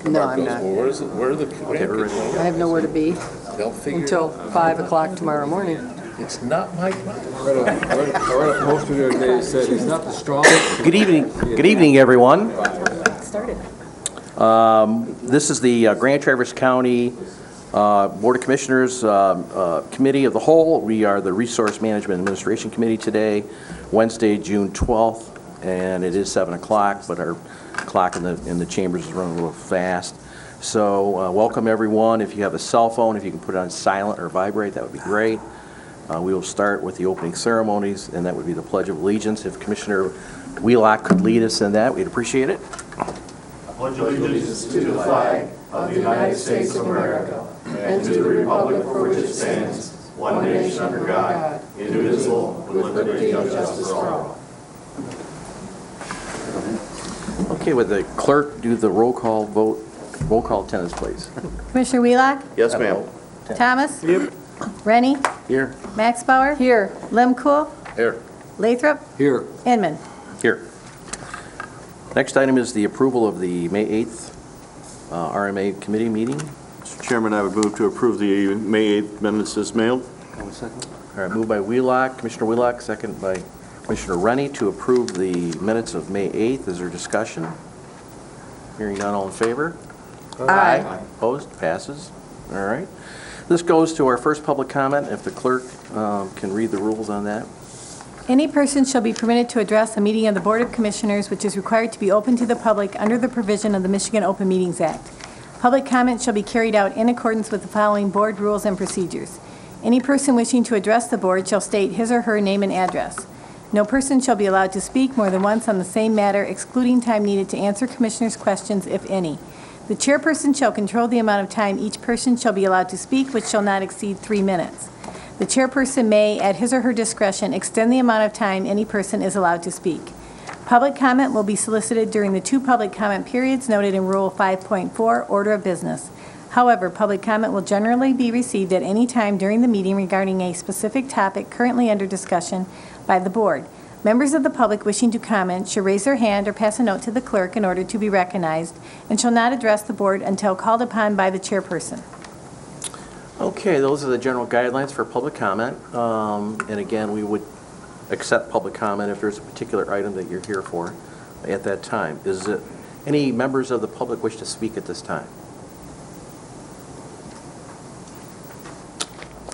No, I'm not. Well, where are the grandkids? I have nowhere to be They'll figure until 5 o'clock tomorrow morning. it's not my problem. I read a poster the other day that said he's not the strongest. Good evening, everyone. Started. This is the Grand Traverse County Board of Commissioners Committee of the Whole. We are the Resource Management Administration Committee today, Wednesday, June 12th, and it is 7 o'clock, but our clock in the chambers is running a little fast. So welcome, everyone. If you have a cell phone, if you can put it on silent or vibrate, that would be great. We will start with the opening ceremonies, and that would be the Pledge of Allegiance. If Commissioner Wheelock could lead us in that, we'd appreciate it. Pledge allegiance to the flag of the United States of America and to the republic for which it stands, one nation under God, indivisible, with liberty and justice for all. Okay, would the clerk do the roll call attendance, please? Commissioner Wheelock? Yes, ma'am. Thomas? Yep. Rennie? Here. Max Bauer? Here. Lemkool? Here. Lathrop? Here. Inman? Here. Next item is the approval of the May 8th RMA committee meeting. Mr. Chairman, I would move to approve the May 8th minutes as mailed. All right, moved by Wheelock, Commissioner Wheelock, second by Commissioner Rennie to approve the minutes of May 8th. Is there discussion? Hearing none, all in favor? Aye. Opposed? Passes. All right. This goes to our first public comment. If the clerk can read the rules on that. Any person shall be permitted to address a meeting of the Board of Commissioners which is required to be open to the public under the provision of the Michigan Open Meetings Act. Public comment shall be carried out in accordance with the following board rules and procedures. Any person wishing to address the board shall state his or her name and address. No person shall be allowed to speak more than once on the same matter, excluding time needed to answer commissioners' questions, if any. The chairperson shall control the amount of time each person shall be allowed to speak, which shall not exceed 3 minutes. The chairperson may, at his or her discretion, extend the amount of time any person is allowed to speak. Public comment will be solicited during the 2 public comment periods noted in Rule 5.4, Order of Business. However, public comment will generally be received at any time during the meeting regarding a specific topic currently under discussion by the board. Members of the public wishing to comment should raise their hand or pass a note to the clerk in order to be recognized and shall not address the board until called upon by the chairperson. Okay, those are the general guidelines for public comment. And again, we would accept public comment if there's a particular item that you're here for at that time. Is it any members of the public wish to speak at this time?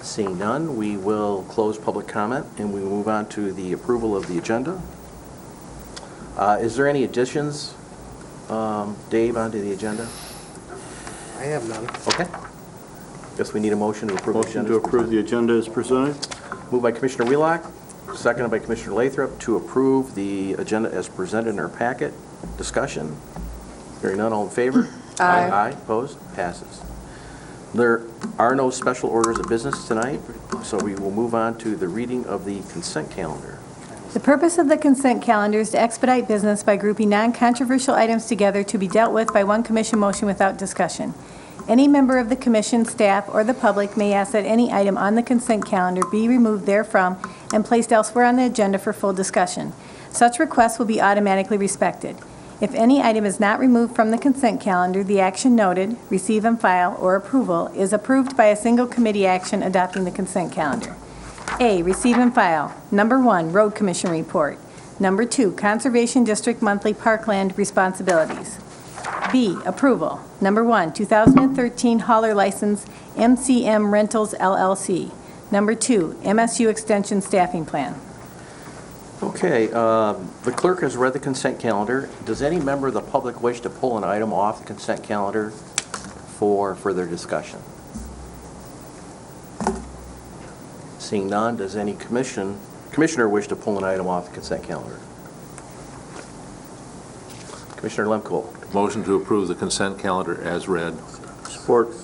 Seeing none, we will close public comment and we move on to the approval of the agenda. Is there any additions, Dave, onto the agenda? I have none. Okay. Guess we need a motion to approve the Motion agenda. to approve the agenda as presented. Moved by Commissioner Wheelock, seconded by Commissioner Lathrop to approve the agenda as presented in our packet. Discussion? Hearing none, all in favor? Aye. Aye. Opposed? Passes. There are no special orders of business tonight, so we will move on to the reading of the consent calendar. The purpose of the consent calendar is to expedite business by grouping non-controversial items together to be dealt with by one commission motion without discussion. Any member of the commission, staff, or the public may ask that any item on the consent calendar be removed therefrom and placed elsewhere on the agenda for full discussion. Such requests will be automatically respected. If any item is not removed from the consent calendar, the action noted, receive and file, or approval, is approved by a single committee action adopting the consent calendar. A, receive and file. Number 1, Road Commission report. Number 2, Conservation District monthly parkland responsibilities. B, approval. Number 1, 2013 hauler license, MCM Rentals LLC. Number 2, MSU Extension staffing plan. Okay, the clerk has read the consent calendar. Does any member of the public wish to pull an item off the consent calendar for further discussion? Seeing none, does any commissioner wish to pull an item off the consent calendar? Commissioner Lemkool. Motion to approve the consent calendar as read. Support.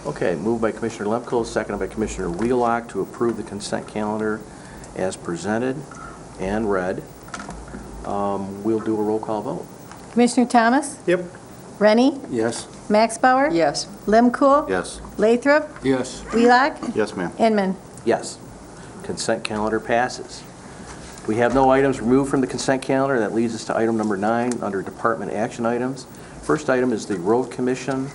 Okay, moved by Commissioner Lemkool, seconded by Commissioner Wheelock to approve the consent calendar as presented and read. We'll do a roll call vote. Commissioner Thomas? Yep. Rennie? Yes. Max Bauer? Yes. Lemkool? Yes. Lathrop? Yes. Wheelock? Yes, ma'am. Inman? Yes. Consent calendar passes. We have no items removed from the consent calendar. That leads us to item number 9 under department action items. First item is the Road Commission.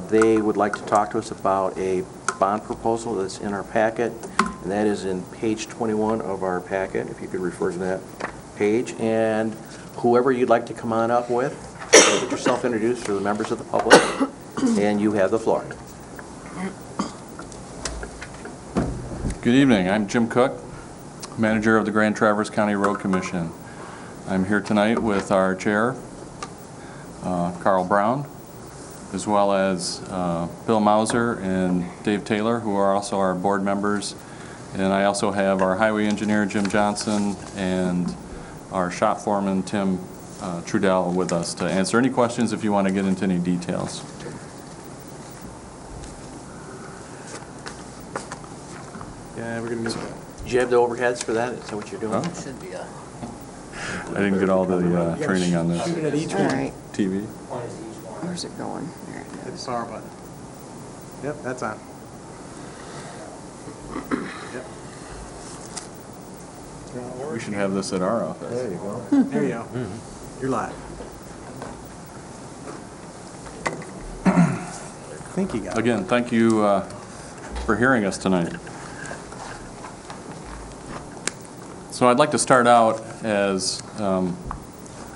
They would like to talk to us about a bond proposal that's in our packet, and that is in page 21 of our packet, if you could refer to that page. And whoever you'd like to come on up with, get yourself introduced to the members of the public, and you have the floor. Good evening. I'm Jim Cook, manager of the Grand Traverse County Road Commission. I'm here tonight with our chair, Carl Brown, as well as Bill Mauser and Dave Taylor, who are also our board members. And I also have our highway engineer, Jim Johnson, and our shop foreman, Tim Trudell, with us to answer any questions if you want to get into any details. Yeah, we're gonna move that. Did you have the overheads for that? Is that what you're doing? Huh? Should be a. I didn't get all the training on this. Shoot it at each All one. right, TV. where's it going? There it Hit is. the power button. Yep, that's on. Yep. We should have this at our office. There you go. There you go. You're live. I think you got it. Again, thank you for hearing us tonight. So I'd like to start out as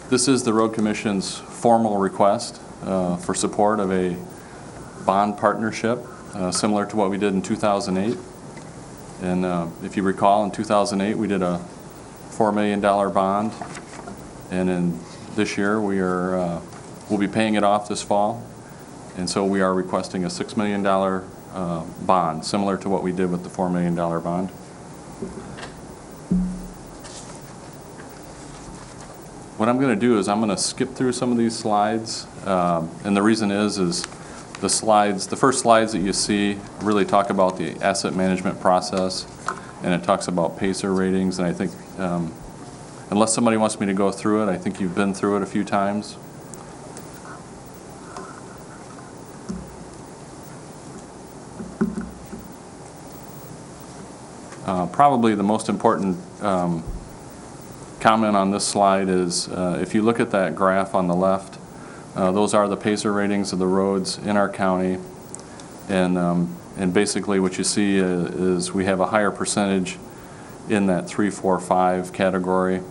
this is the Road Commission's formal request for support of a bond partnership similar to what we did in 2008. And if you recall, in 2008 we did a $4 million bond, and in this year we'll be paying it off this fall. And so we are requesting a $6 million bond, similar to what we did with the $4 million bond. What I'm going to do is I'm going to skip through some of these slides, and the reason is the first slides that you see really talk about the asset management process, and it talks about PACER ratings, and I think unless somebody wants me to go through it, I think you've been through it a few times. Probably the most important comment on this slide is if you look at that graph on the left, those are the PACER ratings of the roads in our county, and basically what you see is we have a higher percentage in that 3, 4, 5 category,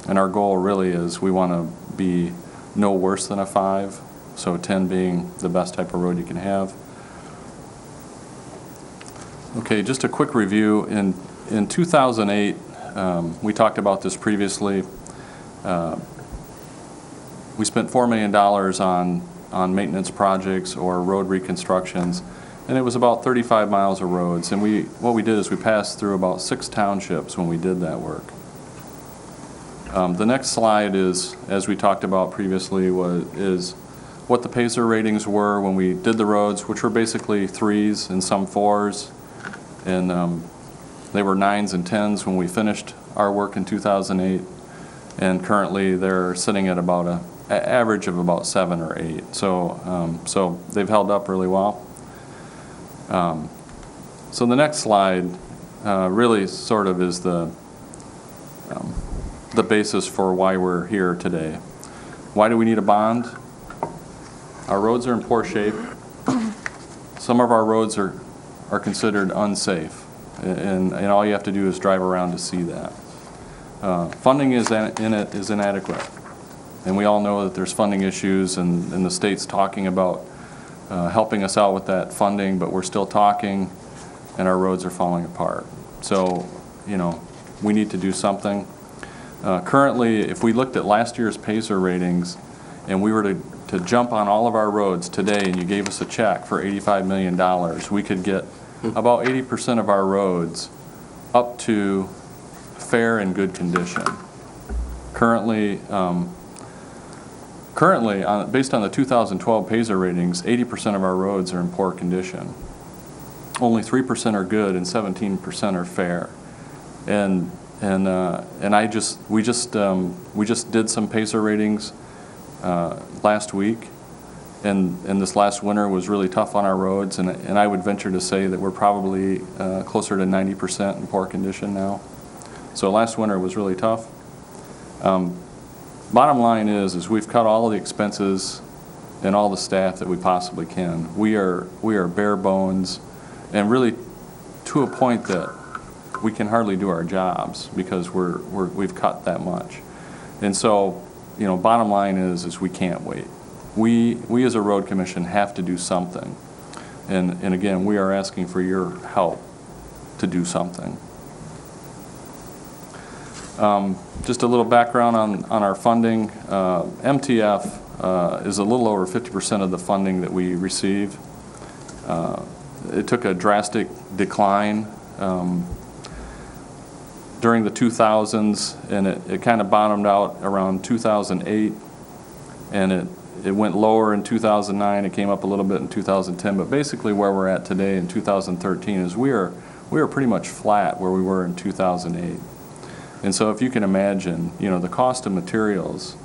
and our goal really is we want to be no worse than a 5, so 10 being the best type of road you can have. Okay, just a quick review. In 2008, we talked about this previously. We spent $4 million on maintenance projects or road reconstructions, and it was about 35 miles of roads. And what we did is we passed through about 6 townships when we did that work. The next slide is, as we talked about previously, is what the PACER ratings were when we did the roads, which were basically 3s and some 4s, and they were 9s and 10s when we finished our work in 2008, and currently they're sitting at about an average of about 7 or 8. So they've held up really well. So the next slide really sort of is the basis for why we're here today. Why do we need a bond? Our roads are in poor shape. Some of our roads are considered unsafe, and all you have to do is drive around to see that. Funding is inadequate, and we all know that there's funding issues, and the state's talking about helping us out with that funding, but we're still talking, and our roads are falling apart. So, we need to do something. Currently, if we looked at last year's PACER ratings, and we were to jump on all of our roads today, and you gave us a check for $85 million, we could get about 80% of our roads up to fair and good condition. Currently, based on the 2012 PACER ratings, 80% of our roads are in poor condition. Only 3% are good and 17% are fair. And we just did some PACER ratings last week, and this last winter was really tough on our roads, and I would venture to say that we're probably closer to 90% in poor condition now. So last winter was really tough. Bottom line is we've cut all of the expenses and all the staff that we possibly can. We are bare bones, and really to a point that we can hardly do our jobs because we've cut that much. And so, you know, bottom line is we can't wait. We as a road commission have to do something. And again, we are asking for your help to do something. Just a little background on our funding. MTF is a little over 50% of the funding that we receive. It took a drastic decline during the 2000s, and it kind of bottomed out around 2008, and it went lower in 2009. It came up a little bit in 2010, but basically where we're at today in 2013 is we are pretty much flat where we were in 2008. And so if you can imagine, you know, the cost of materials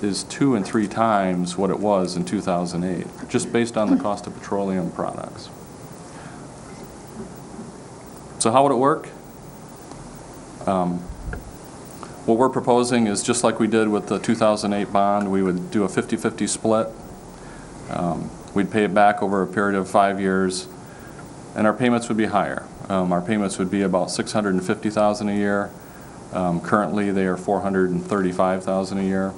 is 2 and 3 times what it was in 2008, just based on the cost of petroleum products. So how would it work? What we're proposing is just like we did with the 2008 bond. We would do a 50-50 split. We'd pay it back over a period of 5 years, and our payments would be higher. Our payments would be about $650,000 a year. Currently, they are $435,000 a year.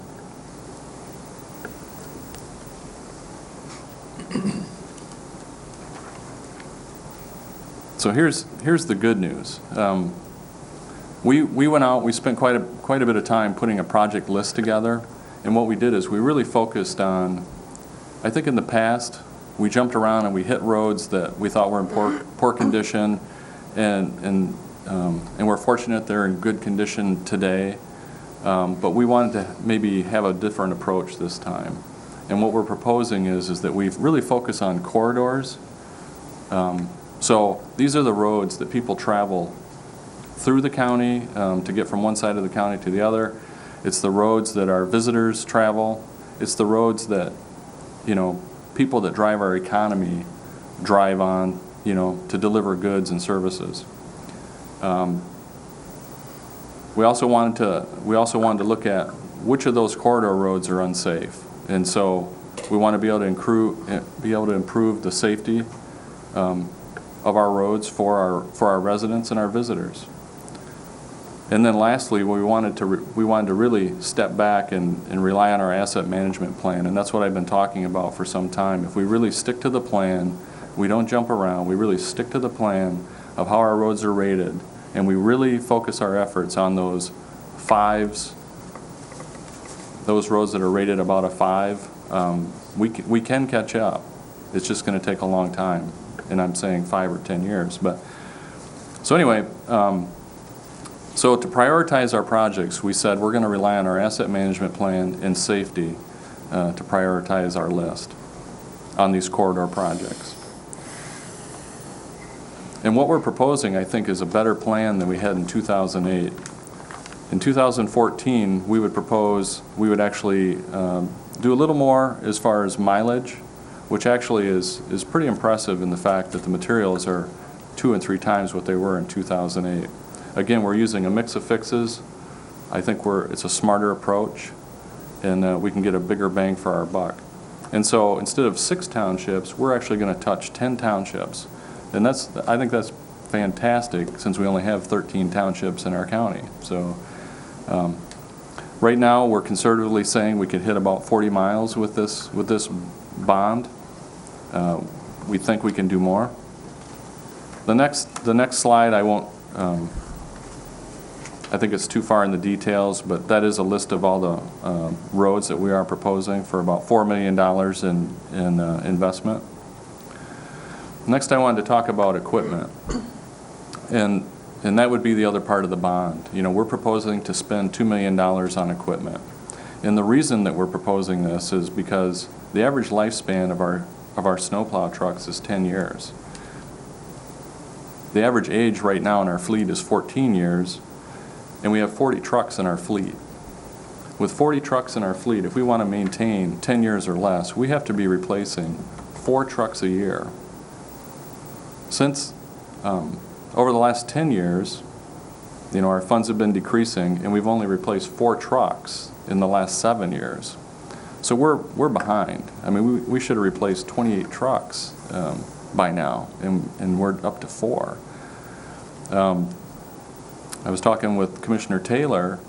So here's the good news. We went out, we spent quite a bit of time putting a project list together, and what we did is we really focused on, I think in the past, we jumped around and we hit roads that we thought were in poor condition, and we're fortunate they're in good condition today, but we wanted to maybe have a different approach this time. And what we're proposing is that we really focus on corridors. So these are the roads that people travel through the county to get from one side of the county to the other. It's the roads that our visitors travel. It's the roads that, you know, people that drive our economy drive on, you know, to deliver goods and services. We also wanted to look at which of those corridor roads are unsafe, and so we want to be able to improve the safety of our roads for our residents and our visitors. And then lastly, we wanted to really step back and rely on our asset management plan, and that's what I've been talking about for some time. If we really stick to the plan, we don't jump around, we really stick to the plan of how our roads are rated, and we really focus our efforts on those 5s, those roads that are rated about a 5, we can catch up. It's just going to take a long time, and I'm saying 5 or 10 years. But so anyway, so to prioritize our projects, we said we're going to rely on our asset management plan and safety to prioritize our list on these corridor projects. And what we're proposing, I think, is a better plan than we had in 2008. In 2014, we would actually do a little more as far as mileage, which actually is pretty impressive in the fact that the materials are 2 and 3 times what they were in 2008. Again, we're using a mix of fixes. I think it's a smarter approach, and we can get a bigger bang for our buck. And so instead of 6 townships, we're actually going to touch 10 townships. And I think that's fantastic since we only have 13 townships in our county. So right now, we're conservatively saying we could hit about 40 miles with this bond. We think we can do more. The next slide, I won't. I think it's too far in the details, but that is a list of all the roads that we are proposing for about $4 million in investment. Next, I wanted to talk about equipment, and that would be the other part of the bond. You know, we're proposing to spend $2 million on equipment, and the reason that we're proposing this is because the average lifespan of our snowplow trucks is 10 years. The average age right now in our fleet is 14 years, and we have 40 trucks in our fleet. With 40 trucks in our fleet, if we want to maintain 10 years or less, we have to be replacing 4 trucks a year. Since over the last 10 years, you know, our funds have been decreasing, and we've only replaced 4 trucks in the last 7 years. So we're behind. I mean, we should have replaced 28 trucks by now, and we're up to 4. I was talking with Commissioner Taylor,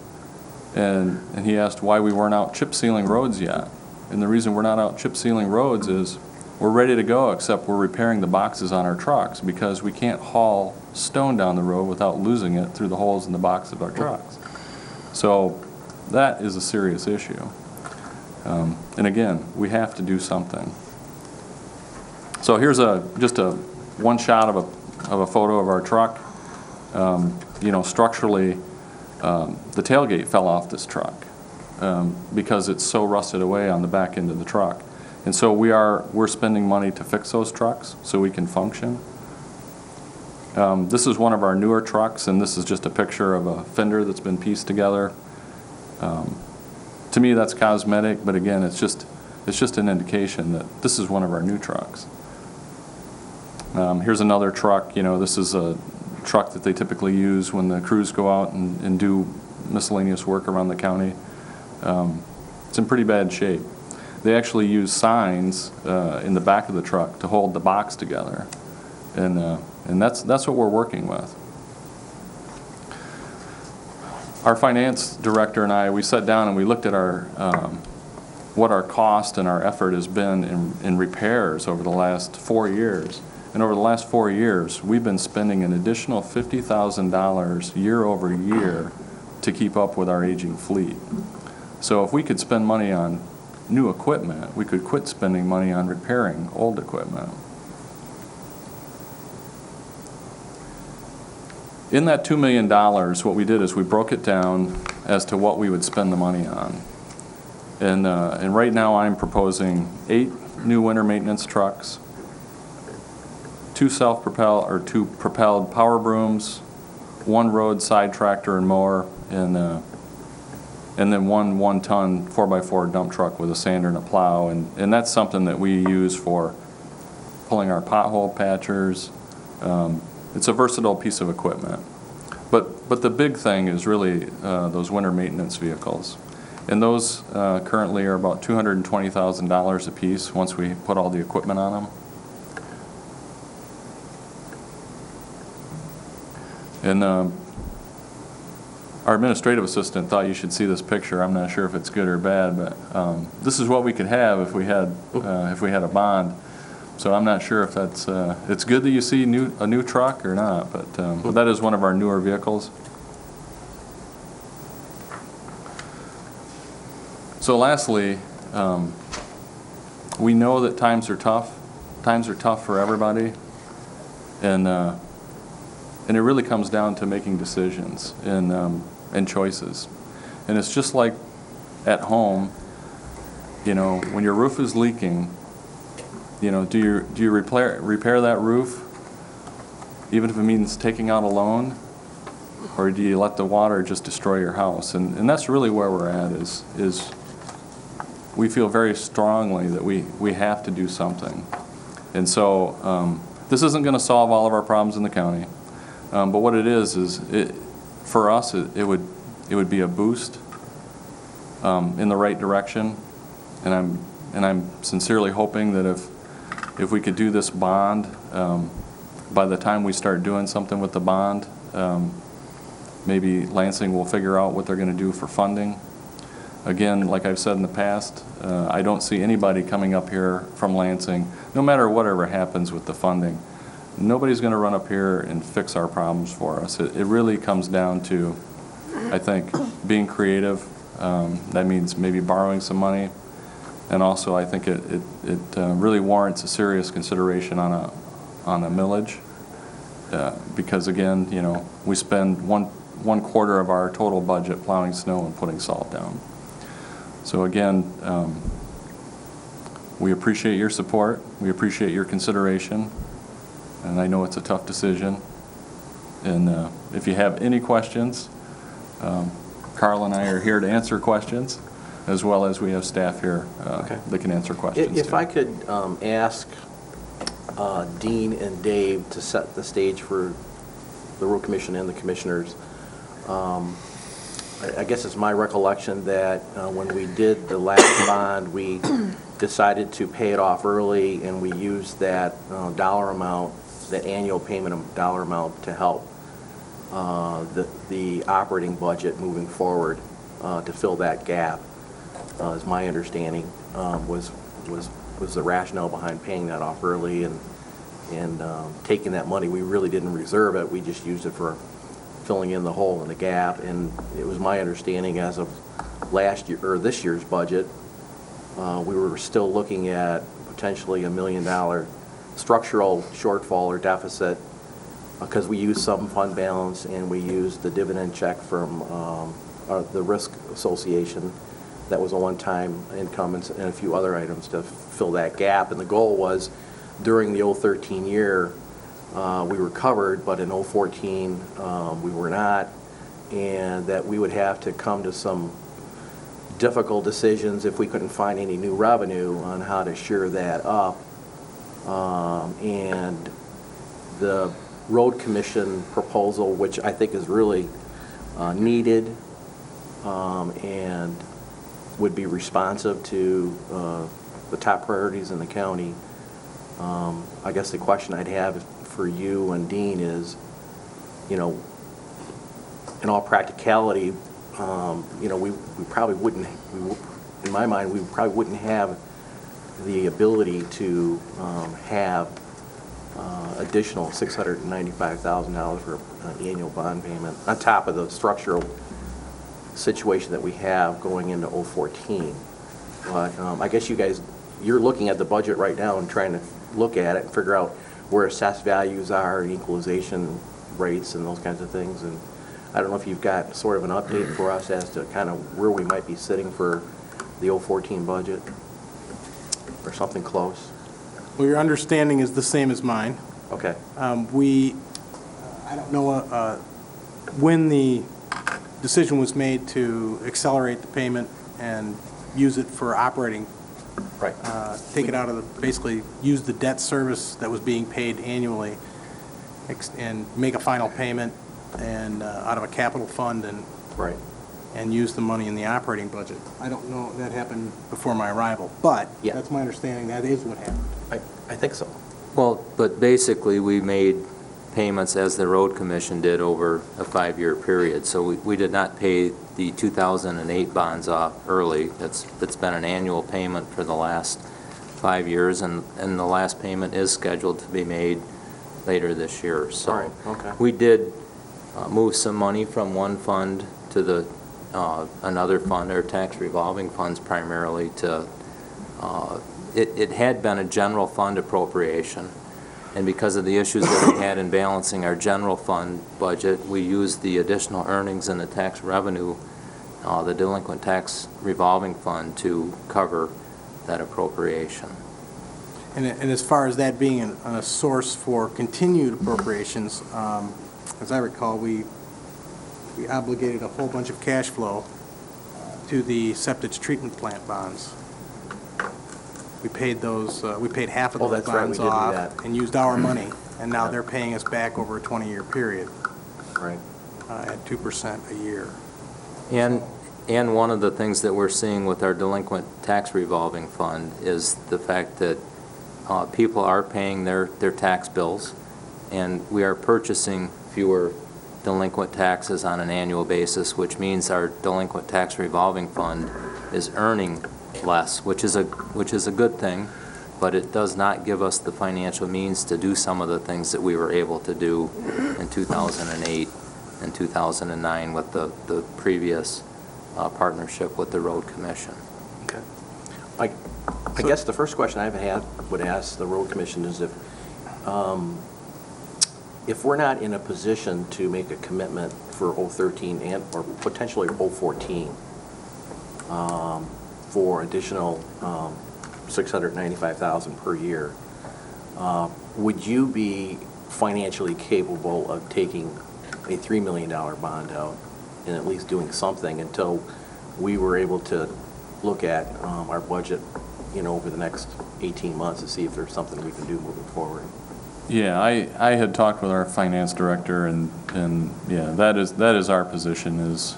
and he asked why we weren't out chip sealing roads yet. And the reason we're not out chip sealing roads is we're ready to go, except we're repairing the boxes on our trucks because we can't haul stone down the road without losing it through the holes in the box of our trucks. So that is a serious issue. And again, we have to do something. So here's just a one shot of a photo of our truck. You know, structurally, the tailgate fell off this truck because it's so rusted away on the back end of the truck. And so we're spending money to fix those trucks so we can function. This is one of our newer trucks, and this is just a picture of a fender that's been pieced together. To me, that's cosmetic, but again, it's just an indication that this is one of our new trucks. Here's another truck. You know, this is a truck that they typically use when the crews go out and do miscellaneous work around the county. It's in pretty bad shape. They actually use signs in the back of the truck to hold the box together, and that's what we're working with. Our finance director and I, we sat down and we looked at our what our cost and our effort has been in repairs over the last 4 years. And over the last 4 years, we've been spending an additional $50,000 year over year to keep up with our aging fleet. So if we could spend money on new equipment, we could quit spending money on repairing old equipment. In that $2 million, what we did is we broke it down as to what we would spend the money on. And right now I'm proposing 8 new winter maintenance trucks, 2 propelled power brooms, 1 road side tractor and mower, and then one 1-ton 4x4 dump truck with a sander and a plow, and that's something that we use for pulling our pothole patchers. It's a versatile piece of equipment. But the big thing is really those winter maintenance vehicles. And those currently are about $220,000 a piece once we put all the equipment on them. And our administrative assistant thought you should see this picture. I'm not sure if it's good or bad, but this is what we could have if we had a bond. So I'm not sure if that's it's good that you see a new truck or not, but that is one of our newer vehicles. So lastly, we know that times are tough. Times are tough for everybody, and it really comes down to making decisions and choices. And it's just like at home, you know, when your roof is leaking, you know, do you repair that roof, even if it means taking out a loan, or do you let the water just destroy your house? And that's really where we're at. Is we feel very strongly that we have to do something. And so this isn't going to solve all of our problems in the county, but what it is for us it would be a boost in the right direction, and I'm sincerely hoping that if we could do this bond, by the time we start doing something with the bond, maybe Lansing will figure out what they're going to do for funding. Again, like I've said in the past, I don't see anybody coming up here from Lansing, no matter whatever happens with the funding. Nobody's going to run up here and fix our problems for us. It really comes down to, I think, being creative. That means maybe borrowing some money. And also, I think it really warrants a serious consideration on a millage, because again, you know, we spend one quarter of our total budget plowing snow and putting salt down. So again, we appreciate your support. We appreciate your consideration, and I know it's a tough decision. And if you have any questions, Carl and I are here to answer questions, as well as we have staff here that can answer questions. If I could ask Dean and Dave to set the stage for the road commission and the commissioners. I guess it's my recollection that when we did the last bond, we decided to pay it off early, and we used that dollar amount, that annual payment of dollar amount, to help the operating budget moving forward to fill that gap, is my understanding, was the rationale behind paying that off early and taking that money. We really didn't reserve it. We just used it for filling in the hole in the gap. And it was my understanding as of last year, or this year's budget, we were still looking at potentially $1 million structural shortfall or deficit, because we used some fund balance and we used the dividend check from the Risk Association. That was a one-time income and a few other items to fill that gap. And the goal was, during the 2013 year, we were covered, but in 2014, we were not, and that we would have to come to some difficult decisions if we couldn't find any new revenue on how to shore that up. And the Road Commission proposal, which I think is really needed and would be responsive to the top priorities in the county. I guess the question I'd have for you and Dean is, in all practicality, we probably wouldn't, in my mind, we probably wouldn't have the ability to have additional $695,000 for an annual bond payment on top of the structural situation that we have going into 2014. But I guess you guys, you're looking at the budget right now and trying to look at it and figure out where assessed values are and equalization rates and those kinds of things. And I don't know if you've got sort of an update for us as to kind of where we might be sitting for the 2014 budget or something close. Well, your understanding is the same as mine. Okay. I don't know when the decision was made to accelerate the payment and use it for operating. Right. Take it out of the, basically use the debt service that was being paid annually and make a final payment and out of a capital fund and Right. and use the money in the operating budget. I don't know if that happened before my arrival, but Yeah. that's my understanding. That is what happened. I think so. Well, but basically, we made payments as the road commission did over a 5-year period. So we did not pay the 2008 bonds off early. That's been an annual payment for the last 5 years, and the last payment is scheduled to be made later this year. So All right, okay. we did move some money from one fund to the another fund, or tax revolving funds primarily, to it had been a general fund appropriation, and because of the issues that we had in balancing our general fund budget, we used the additional earnings in the tax revenue, the delinquent tax revolving fund, to cover that appropriation. And as far as that being a source for continued appropriations, as I recall, we obligated a whole bunch of cash flow to the septic treatment plant bonds. We paid those. We paid half of Oh, those that's right, we bonds did do off that. and used our money, and now Yeah. they're paying us back over a 20-year period Right. at 2% a year. And one of the things that we're seeing with our delinquent tax revolving fund is the fact that people are paying their tax bills, and we are purchasing fewer delinquent taxes on an annual basis, which means our delinquent tax revolving fund is earning less, which is a good thing, but it does not give us the financial means to do some of the things that we were able to do in 2008 and 2009 with the previous partnership with the Road Commission. Okay. I guess the first question I would ask the Road Commission is if we're not in a position to make a commitment for 2013 and or potentially 2014 for additional $695,000 per year, would you be financially capable of taking a $3 million bond out and at least doing something until we were able to look at our budget, over the next 18 months to see if there's something we can do moving forward? Yeah, I had talked with our finance director, and yeah, that is our position is,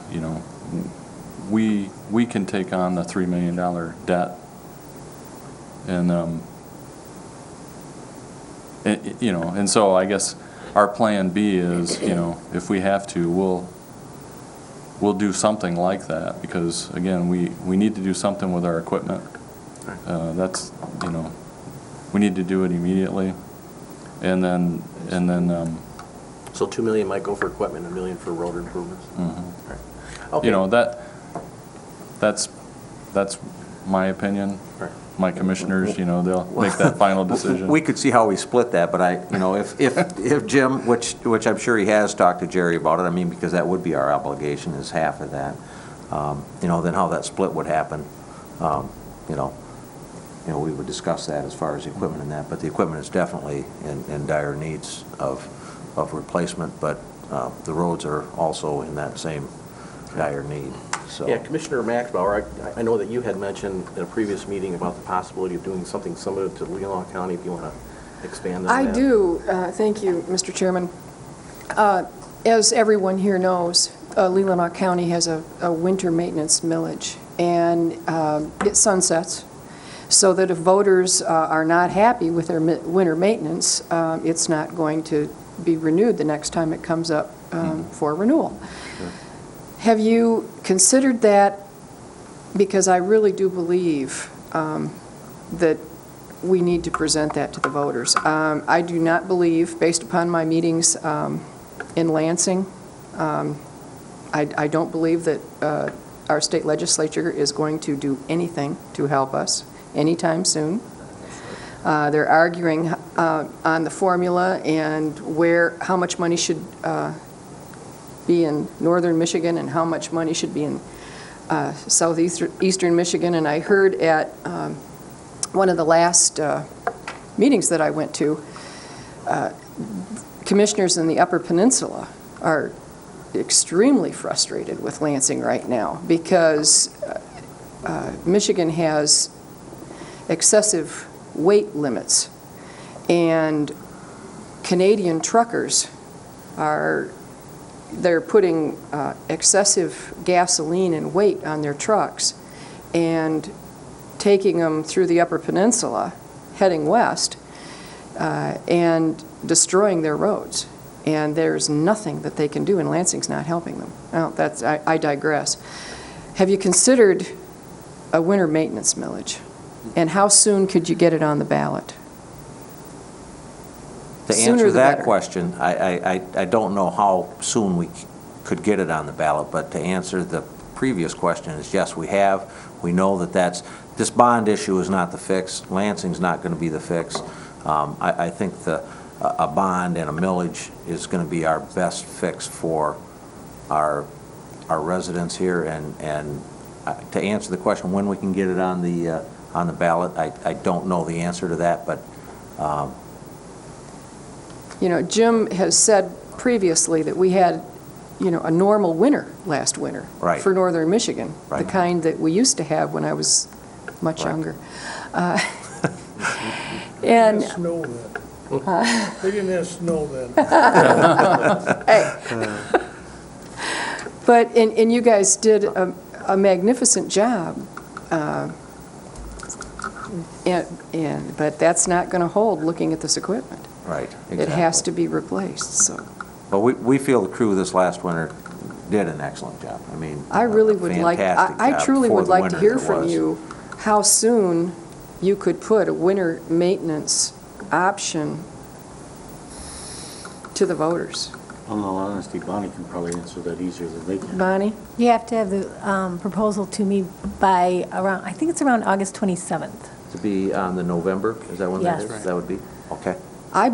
we can take on the $3 million debt. And, you know, and so I guess our plan B is, you know, if we have to, we'll do something like that, because again, we need to do something with our equipment. That's, you know, we need to do it immediately. And then, So 2 million might go for equipment, 1 million for road improvements? Okay. you know, that's my opinion. Right. My commissioners, you know, they'll make that final decision. We could see how we split that, but you know, if Jim, which I'm sure he has talked to Jerry about it, I mean, because that would be our obligation, is half of that, you know, then how that split would happen, you know, we would discuss that as far as the equipment and that, but the equipment is definitely in dire needs of replacement, but the roads are also in that same dire need, so. Yeah, Commissioner Maxbauer, I know that you had mentioned in a previous meeting about the possibility of doing something similar to Leelanau County, if you want to expand on that. I do. Thank you, Mr. Chairman. As everyone here knows, Leelanau County has a winter maintenance millage, and it sunsets, so that if voters are not happy with their winter maintenance, it's not going to be renewed the next time it comes up for renewal. Sure. Have you considered that? Because I really do believe that we need to present that to the voters. I do not believe, based upon my meetings in Lansing, I don't believe that our state legislature is going to do anything to help us anytime soon. They're arguing on the formula and how much money should be in northern Michigan and how much money should be in southeastern Michigan. And I heard at one of the last meetings that I went to, commissioners in the Upper Peninsula are extremely frustrated with Lansing right now because Michigan has excessive weight limits, and Canadian truckers they're putting excessive gasoline and weight on their trucks and taking them through the Upper Peninsula, heading west, and destroying their roads. And there's nothing that they can do, and Lansing's not helping them. Well, I digress. Have you considered a winter maintenance millage? And how soon could you get it on the ballot? To answer that question, I don't know how soon we could get it on the ballot, but to answer the previous question is yes, we have. We know that this bond issue is not the fix. Lansing's not going to be the fix. I think a bond and a millage is going to be our best fix for our residents here. And to answer the question when we can get it on the ballot, I don't know the answer to that, but you know, Jim has said previously that we had, you know, a normal winter last winter for northern Michigan, the kind that we used to have when I was much younger. And Snow then. They didn't have snow then. Hey. But, and you guys did a magnificent job, but that's not going to hold looking at this equipment. Right, exactly. It has to be replaced, so. But we feel the crew this last winter did an excellent job. I mean, I really would like, I truly would like to hear from you how soon you could put a winter maintenance option to the voters. In all honesty, Bonnie can probably answer that easier than they can. Bonnie? You have to have the proposal to me by around, I think it's around August 27th. To be on the November, is that when that Yes. is? Right. That would be? Okay. I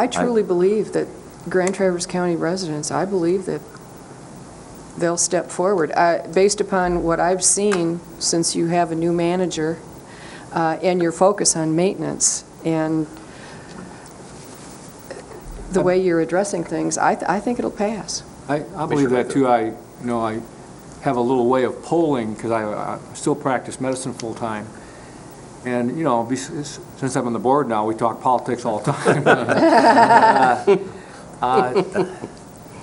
truly believe that Grand Traverse County residents, I believe that they'll step forward. Based upon what I've seen since you have a new manager and your focus on maintenance and the way you're addressing things, I think it'll pass. I believe that too. I have a little way of polling because I still practice medicine full time. And, you know, since I'm on the board now, we talk politics all the time.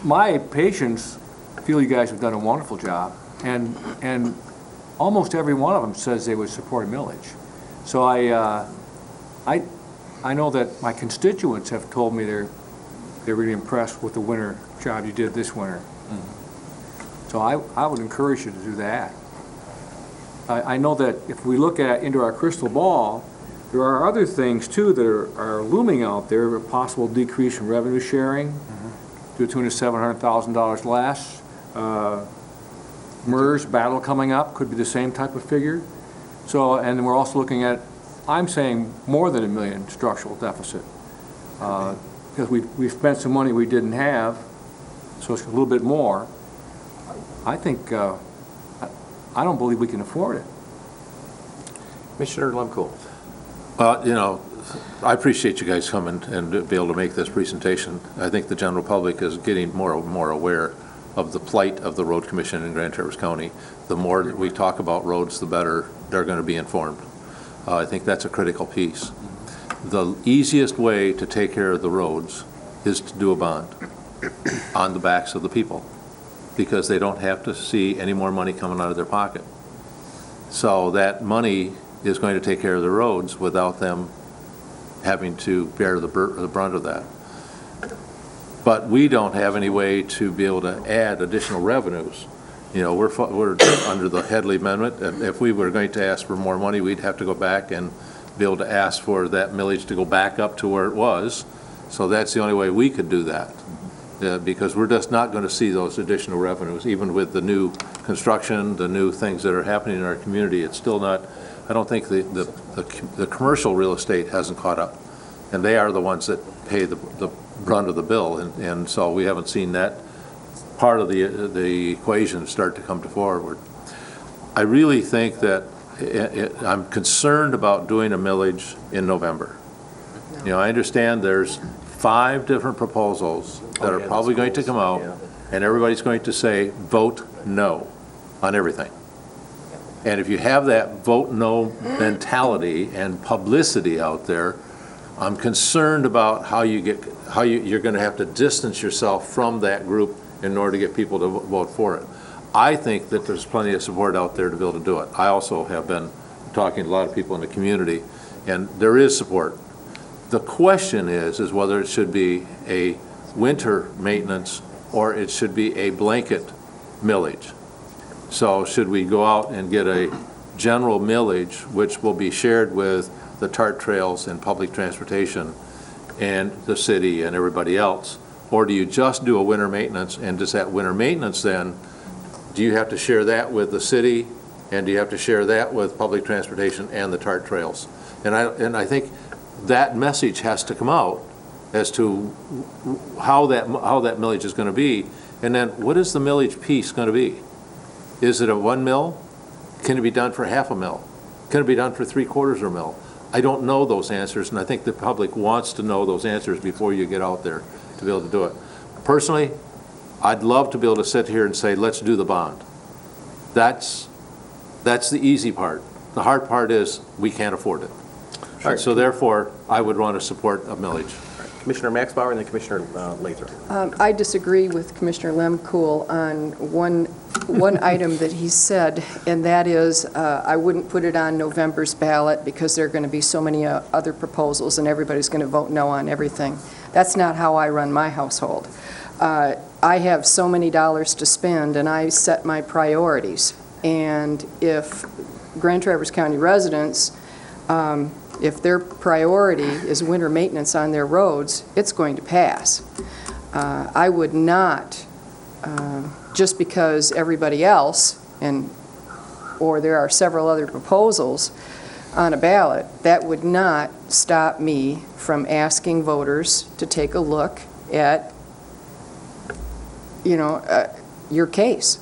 My patients feel you guys have done a wonderful job. And almost every one of them says they would support a millage. So I know that my constituents have told me they're really impressed with the winter job you did this winter. So I would encourage you to do that. I know that if we look into our crystal ball, there are other things too that are looming out there, a possible decrease in revenue sharing to the tune of $700,000 less. MERS battle coming up could be the same type of figure. So, and we're also looking at, I'm saying more than $1 million structural deficit. Because we spent some money we didn't have, so it's a little bit more. I think, I don't believe we can afford it. Commissioner Lemkool. Well, I appreciate you guys coming and be able to make this presentation. I think the general public is getting more aware of the plight of the road commission in Grand Traverse County. The more that we talk about roads, the better they're going to be informed. I think that's a critical piece. The easiest way to take care of the roads is to do a bond on the backs of the people, because they don't have to see any more money coming out of their pocket. So that money is going to take care of the roads without them having to bear the brunt of that. But we don't have any way to be able to add additional revenues. You know, we're under the Headley Amendment, and if we were going to ask for more money, we'd have to go back and be able to ask for that millage to go back up to where it was. So that's the only way we could do that, because we're just not going to see those additional revenues, even with the new construction, the new things that are happening in our community. It's still not, I don't think the commercial real estate hasn't caught up, and they are the ones that pay the brunt of the bill, and so we haven't seen that part of the equation start to come forward. I really think that I'm concerned about doing a millage in November. You know, I understand there's 5 different proposals that are probably going to come out, and everybody's going to say, vote no on everything. And if you have that vote no mentality and publicity out there, I'm concerned about how you're going to have to distance yourself from that group in order to get people to vote for it. I think that there's plenty of support out there to be able to do it. I also have been talking to a lot of people in the community, and there is support. The question is whether it should be a winter maintenance or it should be a blanket millage. So should we go out and get a general millage, which will be shared with the TART trails and public transportation and the city and everybody else? Or do you just do a winter maintenance, and does that winter maintenance then, do you have to share that with the city, and do you have to share that with public transportation and the TART trails? And I think that message has to come out as to how that millage is going to be, and then what is the millage piece going to be? Is it a 1 mil? Can it be done for half a mil? Can it be done for 3/4 of a mil? I don't know those answers, and I think the public wants to know those answers before you get out there to be able to do it. Personally, I'd love to be able to sit here and say, let's do the bond. That's the easy part. The hard part is we can't afford it. Right. So therefore, I would want to support a millage. Commissioner Maxbauer and then Commissioner Lathrop. I disagree with Commissioner Lemkool on one item that he said, and that is I wouldn't put it on November's ballot because there are going to be so many other proposals and everybody's going to vote no on everything. That's not how I run my household. I have so many dollars to spend, and I set my priorities. And if Grand Traverse County residents, if their priority is winter maintenance on their roads, it's going to pass. I would not, just because everybody else, or there are several other proposals on a ballot, that would not stop me from asking voters to take a look at, your case.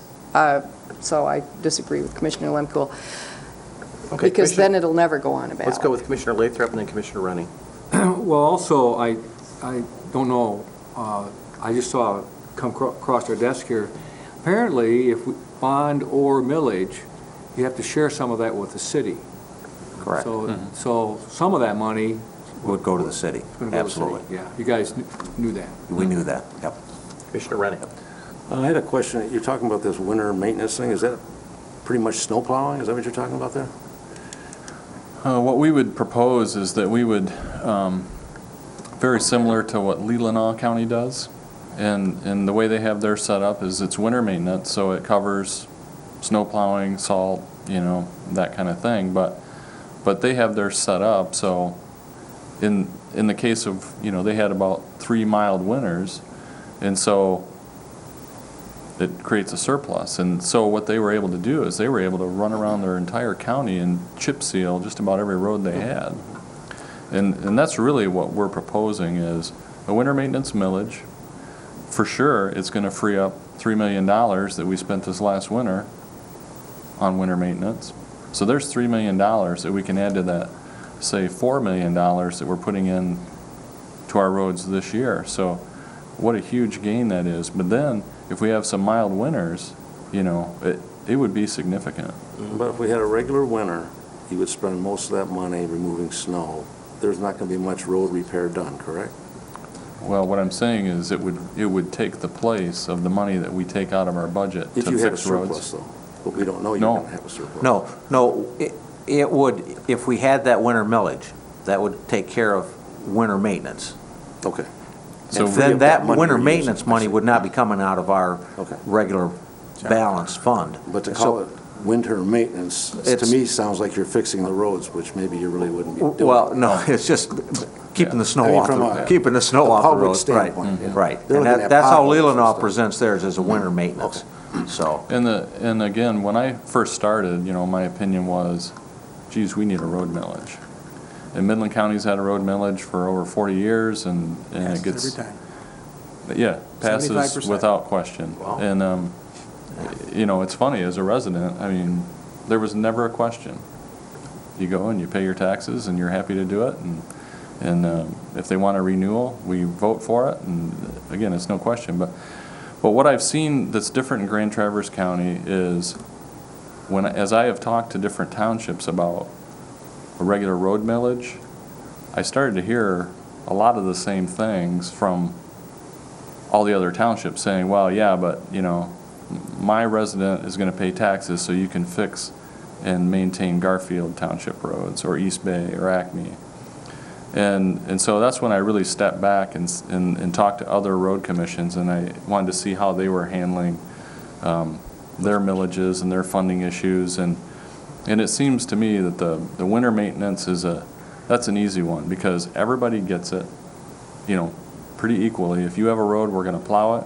So I disagree with Commissioner Lemkool. Okay, because then it'll never go on a ballot. Let's go with Commissioner Lathrop and then Commissioner Running. Well, also, I don't know, I just saw come across our desk here. Apparently, if we bond or millage, you have to share some of that with the city. Correct. So some of that money Would go to the city, absolutely. Yeah, you guys knew that. We knew that, yep. Commissioner Running. I had a question. You're talking about this winter maintenance thing. Is that pretty much snow plowing? Is that what you're talking about there? What we would propose is that we would, very similar to what Leelanau County does, and the way they have their set up is it's winter maintenance, so it covers snow plowing, salt, that kind of thing, but they have their set up, so in the case of, they had about 3 mild winters, and so it creates a surplus. And so what they were able to do is they were able to run around their entire county and chip seal just about every road they had. And that's really what we're proposing is a winter maintenance millage. For sure, it's going to free up $3 million that we spent this last winter on winter maintenance. So there's $3 million that we can add to that, say $4 million that we're putting in to our roads this year. So what a huge gain that is. But then if we have some mild winters, it would be significant. But if we had a regular winter, you would spend most of that money removing snow. There's not going to be much road repair done, correct? Well, what I'm saying is it would take the place of the money that we take out of our budget to fix roads. If you had a surplus, though. But we don't know you're going to have a surplus. No, it would, if we had that winter millage, that would take care of winter maintenance. Okay. So And then that money winter we're maintenance using, money would not be coming out of our Okay. regular balanced fund. But to So- call it winter maintenance, to It's- me, sounds like you're fixing the roads, which maybe you really wouldn't be doing. Well, no, it's just keeping the I snow mean, off, from the a keeping the snow off the public roads. Right, standpoint, yeah. right. They're And looking at that's how potholes and Leelanau stuff. presents theirs as a winter maintenance, so. And again, when I first started, my opinion was, geez, we need a road millage. And Midland County's had a road millage for over 40 years, and it gets... Every time. Yeah, passes 75%. without question. Wow. And, it's funny, as a resident, there was never a question. You go and you pay your taxes, and you're happy to do it, and if they want a renewal, we vote for it, and again, it's no question. But what I've seen that's different in Grand Traverse County is, as I have talked to different townships about a regular road millage, I started to hear a lot of the same things from all the other townships saying, well, yeah, but, my resident is going to pay taxes so you can fix and maintain Garfield Township roads or East Bay or Acme. And so that's when I really stepped back and talked to other road commissions, and I wanted to see how they were handling their millages and their funding issues. And it seems to me that the winter maintenance that's an easy one because everybody gets it, pretty equally. If you have a road, we're going to plow it,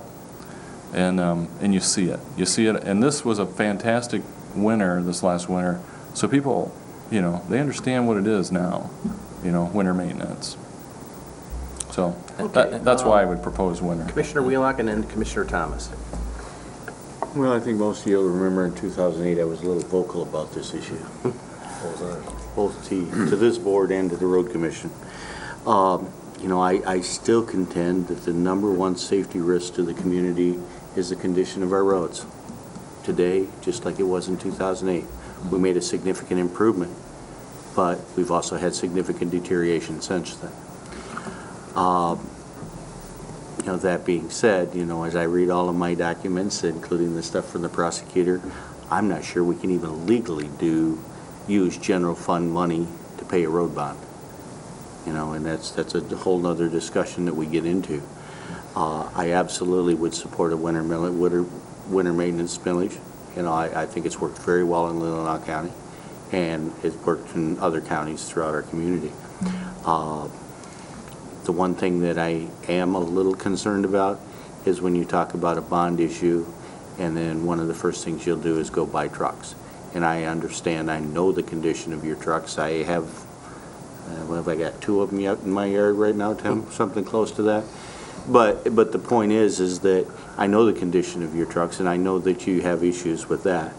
and you see it. You see it, and this was a fantastic winter, this last winter. So people, they understand what it is now, winter maintenance. So that's why I would propose winter. Commissioner Wheelock and then Commissioner Thomas. Well, I think most of you will remember in 2008, I was a little vocal about this issue, both to this board and to the road commission. I still contend that the number one safety risk to the community is the condition of our roads. Today, just like it was in 2008, we made a significant improvement, but we've also had significant deterioration since then. That being said, as I read all of my documents, including the stuff from the prosecutor, I'm not sure we can even legally use general fund money to pay a road bond. And that's a whole nother discussion that we get into. I absolutely would support a winter maintenance millage. I think it's worked very well in Leelanau County, and it's worked in other counties throughout our community. The one thing that I am a little concerned about is when you talk about a bond issue, and then one of the first things you'll do is go buy trucks. And I understand, I know the condition of your trucks. I have, what have I got, 2 of them out in my yard right now, Tim? Something close to that. But the point is that I know the condition of your trucks, and I know that you have issues with that.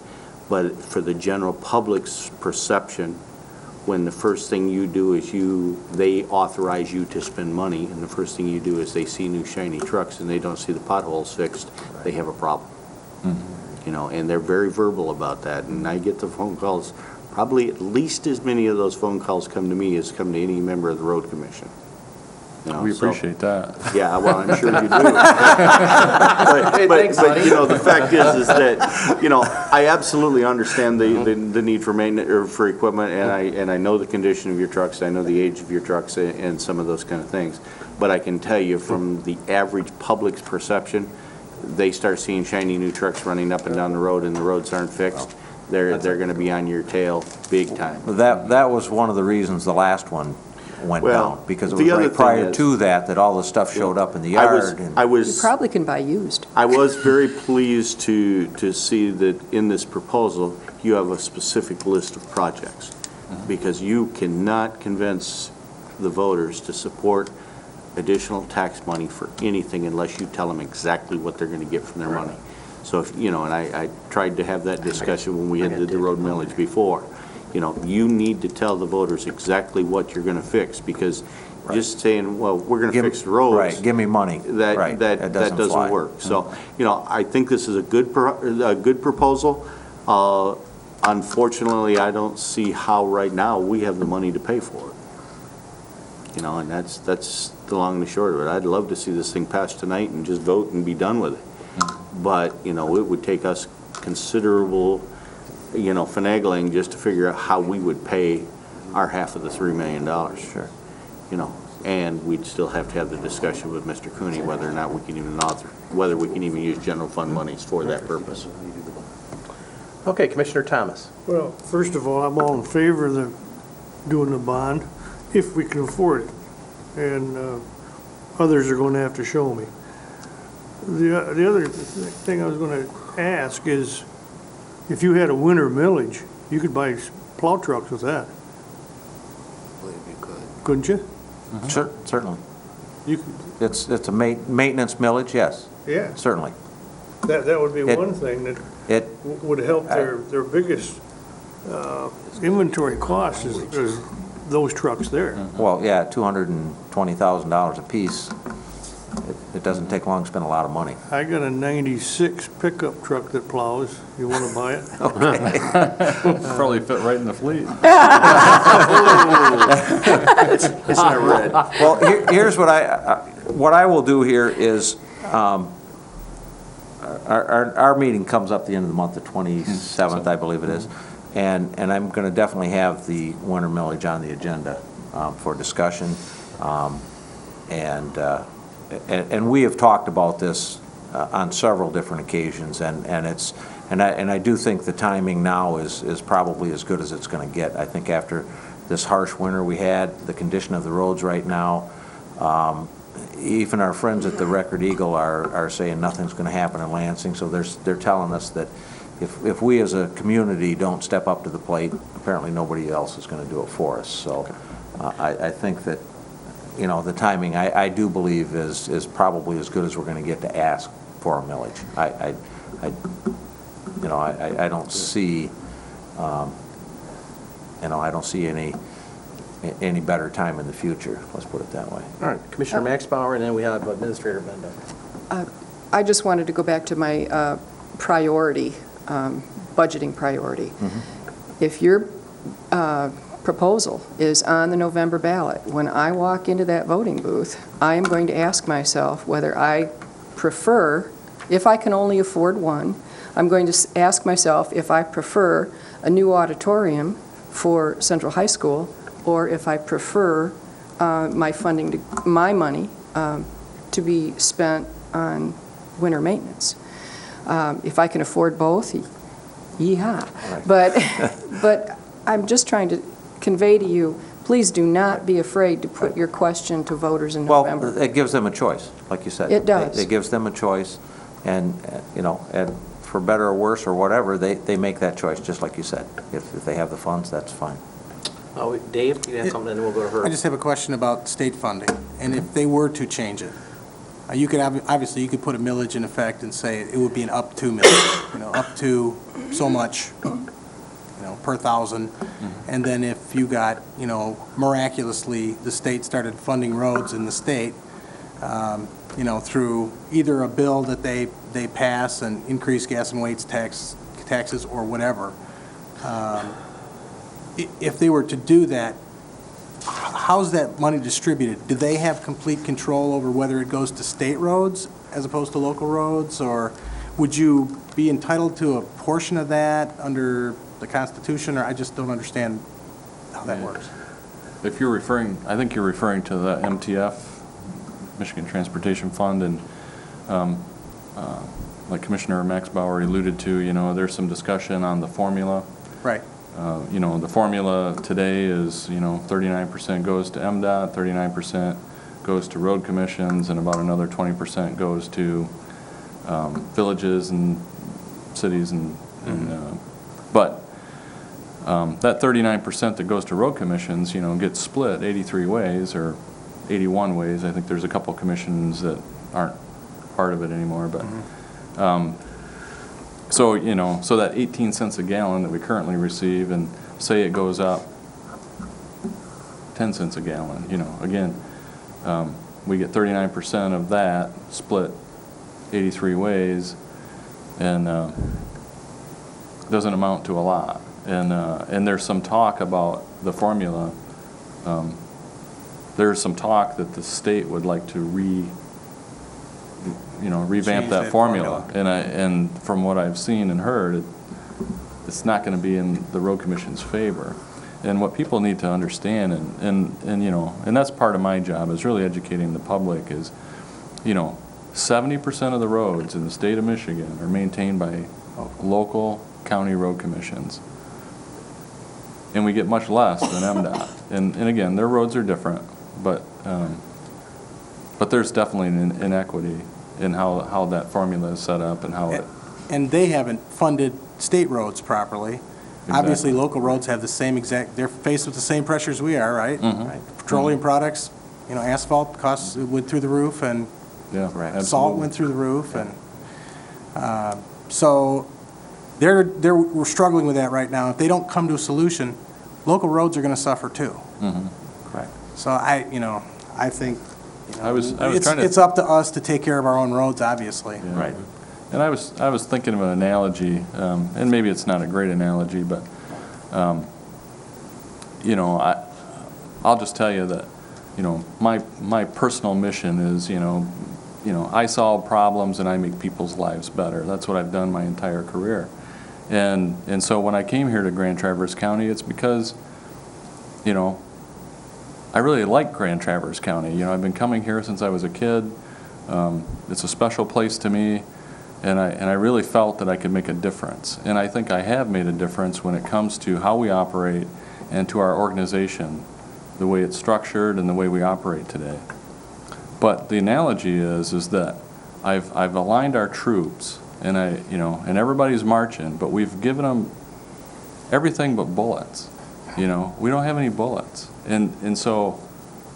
But for the general public's perception, when the first thing you do is they authorize you to spend money, and the first thing you do is they see new shiny trucks and they don't see the potholes fixed, they have a problem. Mm-hmm. And they're very verbal about that. And I get the phone calls, probably at least as many of those phone calls come to me as come to any member of the road commission. you know, We so- appreciate that. Yeah, well, I'm sure you do. But, you know, the fact is that, you know, I absolutely understand the need for maintenance, or for equipment, and I know the condition of your trucks, I know the age of your trucks and some of those kind of things. But I can tell you from the average public's perception, they start seeing shiny new trucks running up and down the road and the roads aren't fixed, they're gonna be on your tail big time. That was one of the reasons the last one went Well, down, because it the was other right thing prior is- to that all the stuff showed up in the I was, yard. and- I You was. probably can buy used. I was very pleased to see that in this proposal, you have a specific list of projects, because you cannot convince the voters to support additional tax money for anything unless you tell them exactly what they're going to get from their money. So if, you know, and I tried to have that discussion when we had the road millage before. You know, you need to tell the voters exactly what you're going to fix, because just saying, well, we're going to Give- fix the roads. Right, give me money. Right, That doesn't doesn't fly. work. So, you know, I think this is a good proposal. Unfortunately, I don't see how right now we have the money to pay for it. You know, and that's the long and the short of it. I'd love to see this thing passed tonight and just vote and be done with it. But, you know, it would take us considerable, you know, finagling just to figure out how we would pay our half of the $3 million. Sure. You know, and we'd still have to have the discussion with Mr. Cooney whether or not we can even whether we can even use general fund monies for that purpose. Okay, Commissioner Thomas. Well, first of all, I'm all in favor of doing the bond, if we can afford it. And others are going to have to show me. The other thing I was going to ask is, if you had a winter millage, you could buy plow trucks with that, couldn't you? Certainly. You could, It's a maintenance millage, yes, yeah, certainly. that would be It- one thing that It, would help their biggest inventory cost is those trucks there. well, yeah, $220,000 apiece. It doesn't take long to spend a lot of money. I got a 96 pickup truck that plows. You want to buy it? Probably fit right in the fleet. It's not red. Well, here's what I will do here is, our meeting comes up the end of the month, the 27th, I believe it is, and I'm going to definitely have the winter millage on the agenda for discussion, and we have talked about this on several different occasions, and I do think the timing now is probably as good as it's going to get. I think after this harsh winter we had, the condition of the roads right now, even our friends at the Record Eagle are saying nothing's going to happen in Lansing, so they're telling us that if we as a community don't step up to the plate, apparently nobody else is going to do it for us. So I think that, you know, the timing, I do believe is probably as good as we're going to get to ask for a millage. I don't see, I don't see any better time in the future, let's put it that way. All right, Commissioner Max Bauer, and then we have Administrator Benda. I just wanted to go back to my priority, budgeting priority. If your proposal is on the November ballot, when I walk into that voting booth, I am going to ask myself whether I prefer, if I can only afford one, I'm going to ask myself if I prefer a new auditorium for Central High School, or if I prefer my money to be spent on winter maintenance. If I can afford both, yeehaw. But I'm just trying to convey to you, please do not be afraid to put your question to voters in November. Well, it gives them a choice, like you said. It does. It gives them a choice, and, and for better or worse or whatever, they make that choice, just like you said. If they have the funds, that's fine. Dave, you have something, and then we'll go to her. I just have a question about state funding, and if they were to change it, you could obviously, you could put a millage in effect and say it would be an up to millage, up to so much, per thousand, and then if you got, miraculously, the state started funding roads in the state, through either a bill that they pass and increase gas and weights taxes or whatever. If they were to do that, how's that money distributed? Do they have complete control over whether it goes to state roads as opposed to local roads? Or would you be entitled to a portion of that under the Constitution? Or I just don't understand how that works. If you're referring, I think you're referring to the MTF, Michigan Transportation Fund, and like Commissioner Max Bauer alluded to, you know, there's some discussion on the formula. Right. You know, the formula today is, you know, 39% goes to MDOT, 39% goes to road commissions, and about another 20% goes to villages and cities and but that 39% that goes to road commissions, you know, gets split 83 ways or 81 ways. I think there's a couple commissions that aren't part of it anymore, but so, you know, so that 18 cents a gallon that we currently receive, and say it goes up 10 cents a gallon, you know, again, we get 39% of that split 83 ways, and doesn't amount to a lot. And there's some talk about the formula. There's some talk that the state would like to revamp Change that that formula. formula. And from what I've seen and heard, it's not going to be in the road commission's favor. And what people need to understand, and you know, and that's part of my job, is really educating the public, is, you know, 70% of the roads in the state of Michigan are maintained by local county road commissions. And we get much less than MDOT. And again, their roads are different, but there's definitely an inequity in how that formula is set up and how it... And they haven't funded state roads properly. Exactly. Obviously, local roads have the same they're faced with the same pressures we are, right? Mhm. Right. Petroleum products, you know, asphalt costs went through the roof, and Yeah, salt absolutely. went through the roof, and so we're struggling with that right now. If they don't come to a solution, local roads are going to suffer too. Mhm. Correct. So I think, you know, I was trying to... it's up to us to take care of our own roads, obviously. Yeah. Right. And I was thinking of an analogy, and maybe it's not a great analogy, but you know, I'll just tell you that, you know, my personal mission is, you know, I solve problems and I make people's lives better. That's what I've done my entire career. And so when I came here to Grand Traverse County, it's because, you know, I really like Grand Traverse County. You know, I've been coming here since I was a kid. It's a special place to me. And I really felt that I could make a difference. And I think I have made a difference when it comes to how we operate and to our organization, the way it's structured and the way we operate today. But the analogy is that I've aligned our troops, and and everybody's marching, but we've given them everything but bullets. You know, we don't have any bullets. And so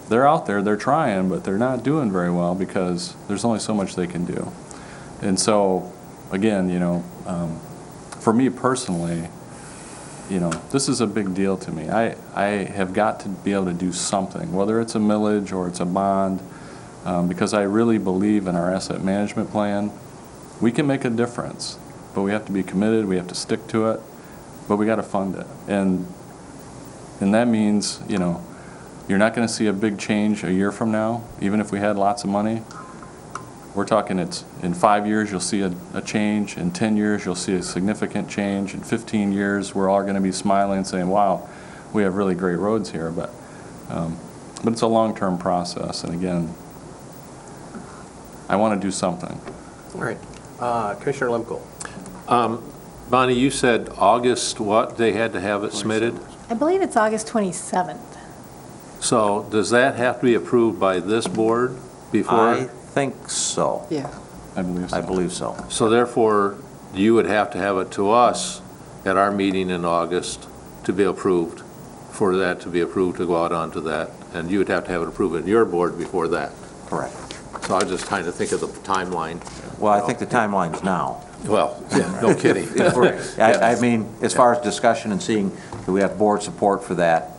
they're out there, they're trying, but they're not doing very well because there's only so much they can do. And so, again, you know, for me personally, you know, this is a big deal to me. I have got to be able to do something, whether it's a millage or it's a bond, because I really believe in our asset management plan. We can make a difference, but we have to be committed, we have to stick to it, but we got to fund it. And that means, you know, you're not going to see a big change a year from now, even if we had lots of money. We're talking it's in 5 years you'll see a change, in 10 years you'll see a significant change, in 15 years we're all going to be smiling and saying, wow, we have really great roads here. But it's a long-term process, and again, I want to do something. All right. Commissioner Lemko. Bonnie, you said August what, they had to have it submitted? I believe it's August 27th. So does that have to be approved by this board before? I think so. Yeah. I believe so. I believe so. So therefore, you would have to have it to us at our meeting in August to be approved, for that to be approved to go out onto that, and you would have to have it approved in your board before that. Correct. So I was just trying to think of the timeline. Well, I think the timeline's now. Well, yeah, no kidding. I mean, as far as discussion and seeing, do we have board support for that?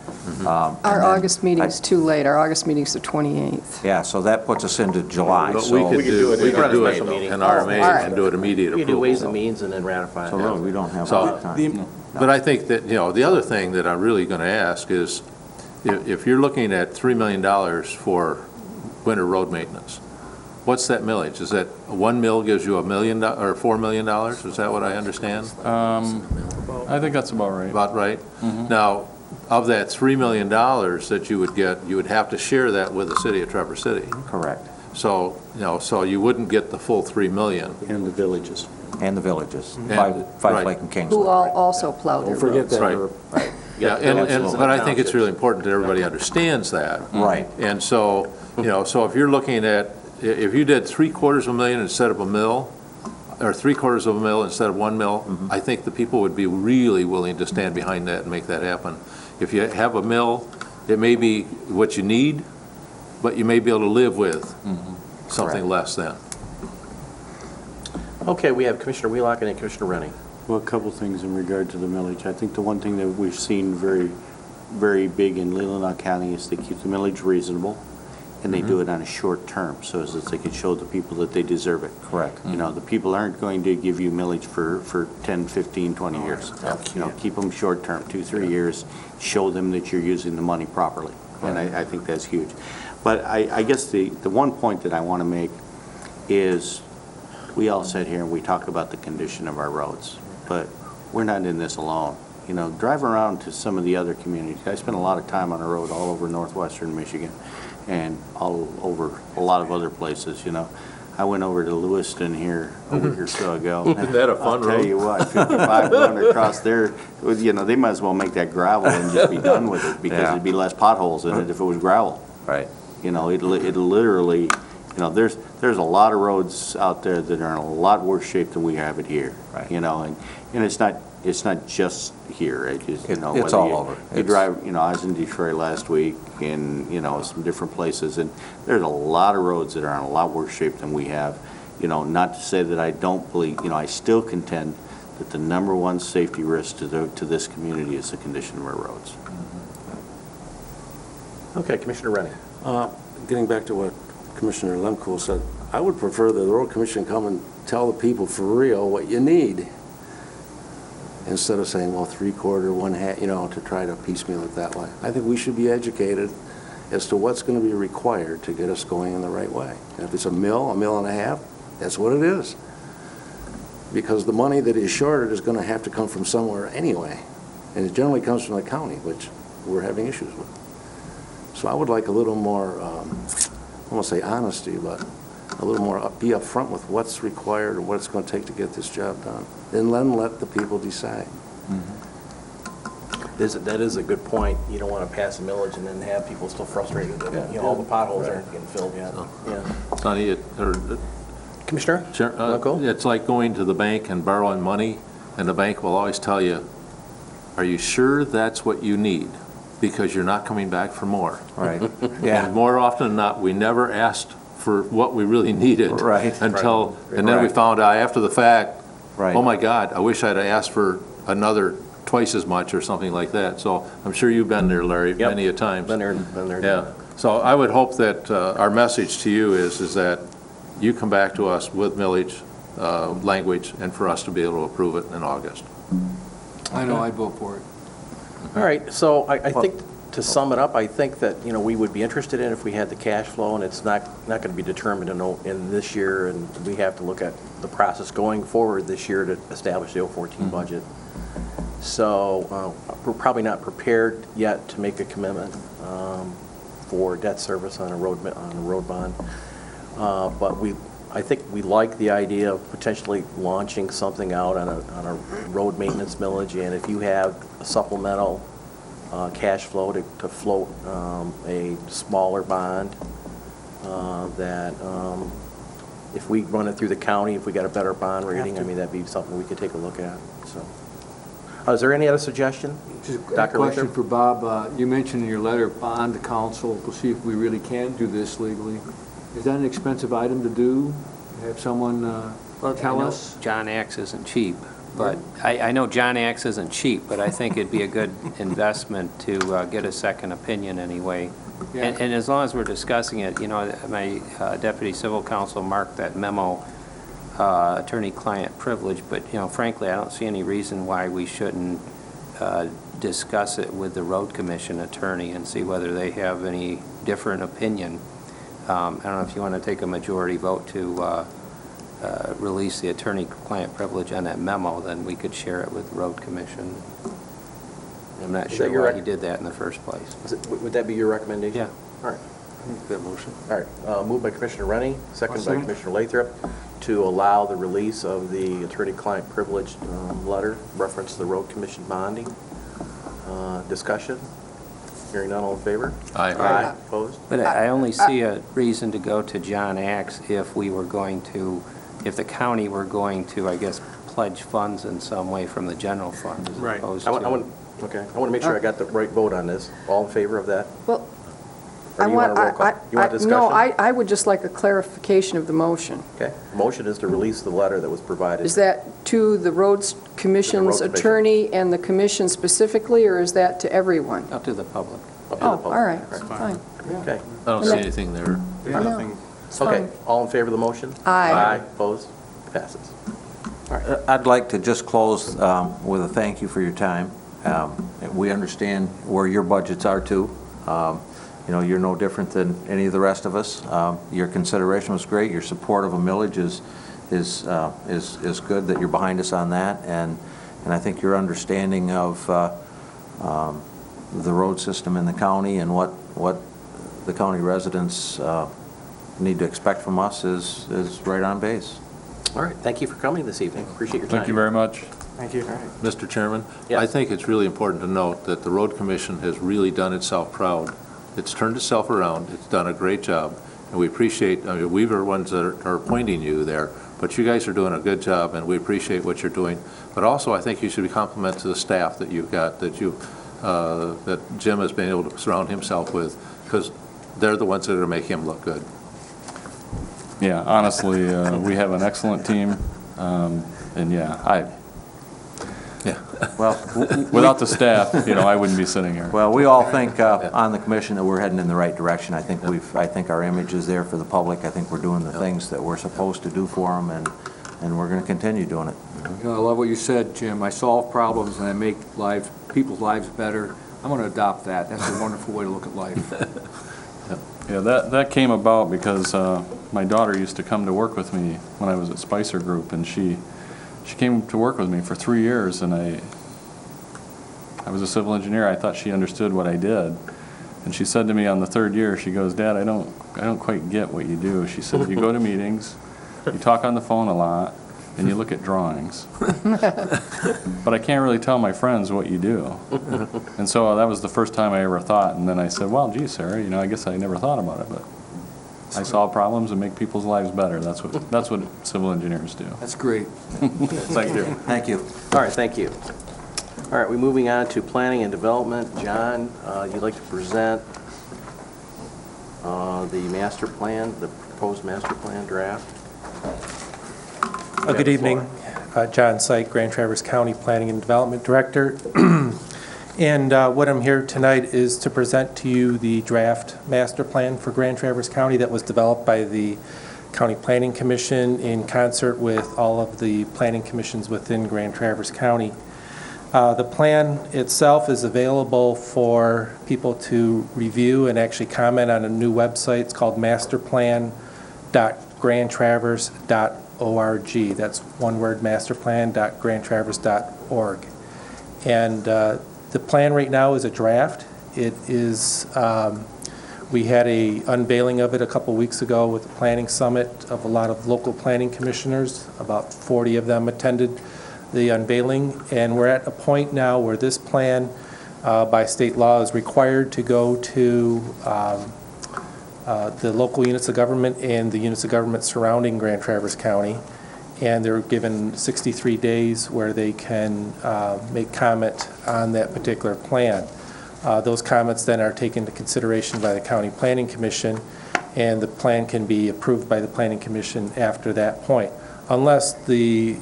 Our And then August meeting's too late. Our August meeting's the 28th. Yeah, so that puts us into July, But so. we could do we could run a it special meeting. in all RMA right. and do it immediate You do Ways and approval. Means and then ratify it. So really, we don't have So- enough time. But I think that, you know, the other thing that I'm really going to ask is if you're looking at $3 million for winter road maintenance, what's that millage? Is that 1 mil gives you $1 million or $4 million? Is that what I understand? I think that's about right. About right? Now, of that $3 million that you would get, you would have to share that with the city of Traverse City. Correct. So, so you wouldn't get the full $3 million. And the villages. And the villages, right. Five Lake and Kingsland. Who also plow their Don't forget roads. that. Right. Right. Yeah, but I think it's really important that everybody understands that. Right. And so, so if you're looking at, if you did $750,000 instead of $1 million, or $750,000 instead of $1 million, I think the people would be really willing to stand behind that and make that happen. If you have $1 million, it may be what you need, but you may be able to live with something Correct. less than. Okay, we have Commissioner Wheelock and then Commissioner Rennie. Well, a couple things in regard to the millage. I think the one thing that we've seen very, very big in Leelanau County is they keep the millage reasonable, and they do it on a short term, so as they can show the people that they deserve it. Correct. You know, the people aren't going to give you millage for 10, 15, 20 years. You know, keep them short term, 2, 3 years, show them that you're using the money properly. And I think that's huge. But I guess the one point that I want to make is, we all sit here and we talk about the condition of our roads, but we're not in this alone. You know, drive around to some of the other communities. I spend a lot of time on the road all over northwestern Michigan and all over a lot of other places, you know. I went over to Lewiston here a week or so ago. Isn't that a fun road? I'll tell you what, 55 going across there, you know, they might as well make that gravel and just be done with it, because Yeah. there'd be less potholes in it if it was gravel. Right. You know, it literally, you know, there's a lot of roads out there that are in a lot worse shape than we have it here. Right. You know, and it's not just here. It is, you know, It's whether all you- over. You It's- drive, you know, I was in Detroit last week and, you know, some different places, and there's a lot of roads that are in a lot worse shape than we have. You know, not to say that I don't believe, you know, I still contend that the number one safety risk to this community is the condition of our roads. Okay, Commissioner Rennie. Getting back to what Commissioner Lemko said, I would prefer that the road commission come and tell the people for real what you need, instead of saying, well, 3/4, 1/2, you know, to try to piecemeal it that way. I think we should be educated as to what's going to be required to get us going in the right way. And if it's $1 million, $1.5 million, that's what it is. Because the money that is shorted is going to have to come from somewhere anyway. And it generally comes from the county, which we're having issues with. So I would like a little more, I won't say honesty, but a little more, be upfront with what's required or what it's going to take to get this job done. Then let the people decide. That is a good point. You don't want to pass a millage and then have people still frustrated that, you know, all the potholes aren't getting filled yet. Yeah. Sonny, Commissioner? it's like going to the bank and borrowing money, and the bank will always tell you, are you sure that's what you need? Because you're not coming back for more. Right. And Yeah. more often than not, we never asked for what we really needed. Right. Until, and then we Right. found out after the fact, Right. oh my God, I wish I'd have asked for another twice as much or something like that. So I'm sure you've been there, Larry, Yep. many a times. Been there. Yeah. So I would hope that our message to you is that you come back to us with millage language and for us to be able to approve it in August. I know, I'd vote for it. All right, so I think, to sum it up, I think that, you know, we would be interested in if we had the cash flow, and it's not going to be determined in this year, and we have to look at the process going forward this year to establish the 014 budget. So we're probably not prepared yet to make a commitment for debt service on a road bond. But I think we like the idea of potentially launching something out on a road maintenance millage, and if you have a supplemental cash flow to float a smaller bond, that if we run it through the county, if we got a better bond rating, I mean, that'd be something we could take a look at, so. Is there any other suggestion? Just a Dr. question Winter? for Bob. You mentioned in your letter, bond to council, to see if we really can do this legally. Is that an expensive item to do? Have someone tell us? John Axe isn't cheap, but I know John Axe isn't cheap, but I think it'd be a good investment to get a second opinion anyway. Yeah. And as long as we're discussing it, you know, my deputy civil counsel marked that memo attorney-client privilege, but, you know, frankly, I don't see any reason why we shouldn't discuss it with the road commission attorney and see whether they have any different opinion. I don't know if you want to take a majority vote to release the attorney-client privilege on that memo, then we could share it with the road commission. I'm not Is that sure your why rec- he did that in the first place. Would that be your recommendation? Yeah. All right. That motion. All right, moved by Commissioner Rennie, seconded by Second. Commissioner Lathrop, to allow the release of the attorney-client privilege letter, reference to the road commission bonding. Discussion? Hearing none, all in favor? Aye. Aye. Opposed? But I only see a reason to go to John Axe if we were going to, if the county were going to, I guess, pledge funds in some way from the general fund as Right. opposed I to. want, okay, I want to make sure I got the right vote on this. All in favor of that? Well, Or do you want a roll call? You want discussion? No, I would just like a clarification of the motion. Okay, motion is to release the letter that was provided. Is that to the roads commission's commission. attorney and the commission specifically, or is that to everyone? Up to the public. Up to the Oh, public. all right, fine. Okay, I don't see anything there. There's nothing. It's okay, fine. all in favor of the motion? Aye. Opposed? Passes. I'd like to just close with a thank you for your time. We understand where your budgets are too. You know, you're no different than any of the rest of us. Your consideration was great. Your support of a millage is good that you're behind us on that. And I think your understanding of the road system in the county and what the county residents need to expect from us is right on base. All right, thank you for coming this evening. Appreciate your time. Thank you very much. Thank you. Mr. Chairman, Yes. I think it's really important to note that the road commission has really done itself proud. It's turned itself around. It's done a great job, and we appreciate, I mean, we were ones that are appointing you there, but you guys are doing a good job, and we appreciate what you're doing. But also, I think you should be compliment to the staff that you've got, that Jim has been able to surround himself with, because they're the ones that are going to make him look good. Yeah, honestly, we have an excellent team, and yeah, Well, without the staff, I wouldn't be sitting here. well, we all think on the commission that we're heading in the right direction. I think our image is there for the public. I think we're doing the things that we're supposed to do for them, and we're going to continue doing it. I love what you said, Jim. I solve problems and I make people's lives better. I'm going to adopt that. That's a wonderful way to look at life. Yeah, that came about because my daughter used to come to work with me when I was at Spicer Group, and she came to work with me for 3 years, and I was a civil engineer. I thought she understood what I did, and she said to me on the 3rd year, she goes, "Dad, I don't quite get what you do." She said, "You go to meetings, you talk on the phone a lot, and you look at drawings. But I can't really tell my friends what you do." And so that was the first time I ever thought, and then I said, "Well, gee, Sarah, I guess I never thought about it, but I solve problems and make people's lives better. That's what civil engineers do." That's great. Thank you. Thank you. All right, thank you. All right, we're moving on to planning and development. John, you'd like to present the master plan, the proposed master plan draft? Good evening. John Syke, Grand Traverse County Planning and Development Director. And what I'm here tonight is to present to you the draft master plan for Grand Traverse County that was developed by the County Planning Commission in concert with all of the planning commissions within Grand Traverse County. The plan itself is available for people to review and actually comment on a new website. It's called masterplan.grandtraverse.org. That's one word, masterplan.grandtraverse.org. And the plan right now is a draft. It is, we had a unveiling of it a couple weeks ago with the planning summit of a lot of local planning commissioners. About 40 of them attended the unveiling, and we're at a point now where this plan by state law is required to go to the local units of government and the units of government surrounding Grand Traverse County, and they're given 63 days where they can make comment on that particular plan. Those comments then are taken into consideration by the County Planning Commission, and the plan can be approved by the Planning Commission after that point, unless the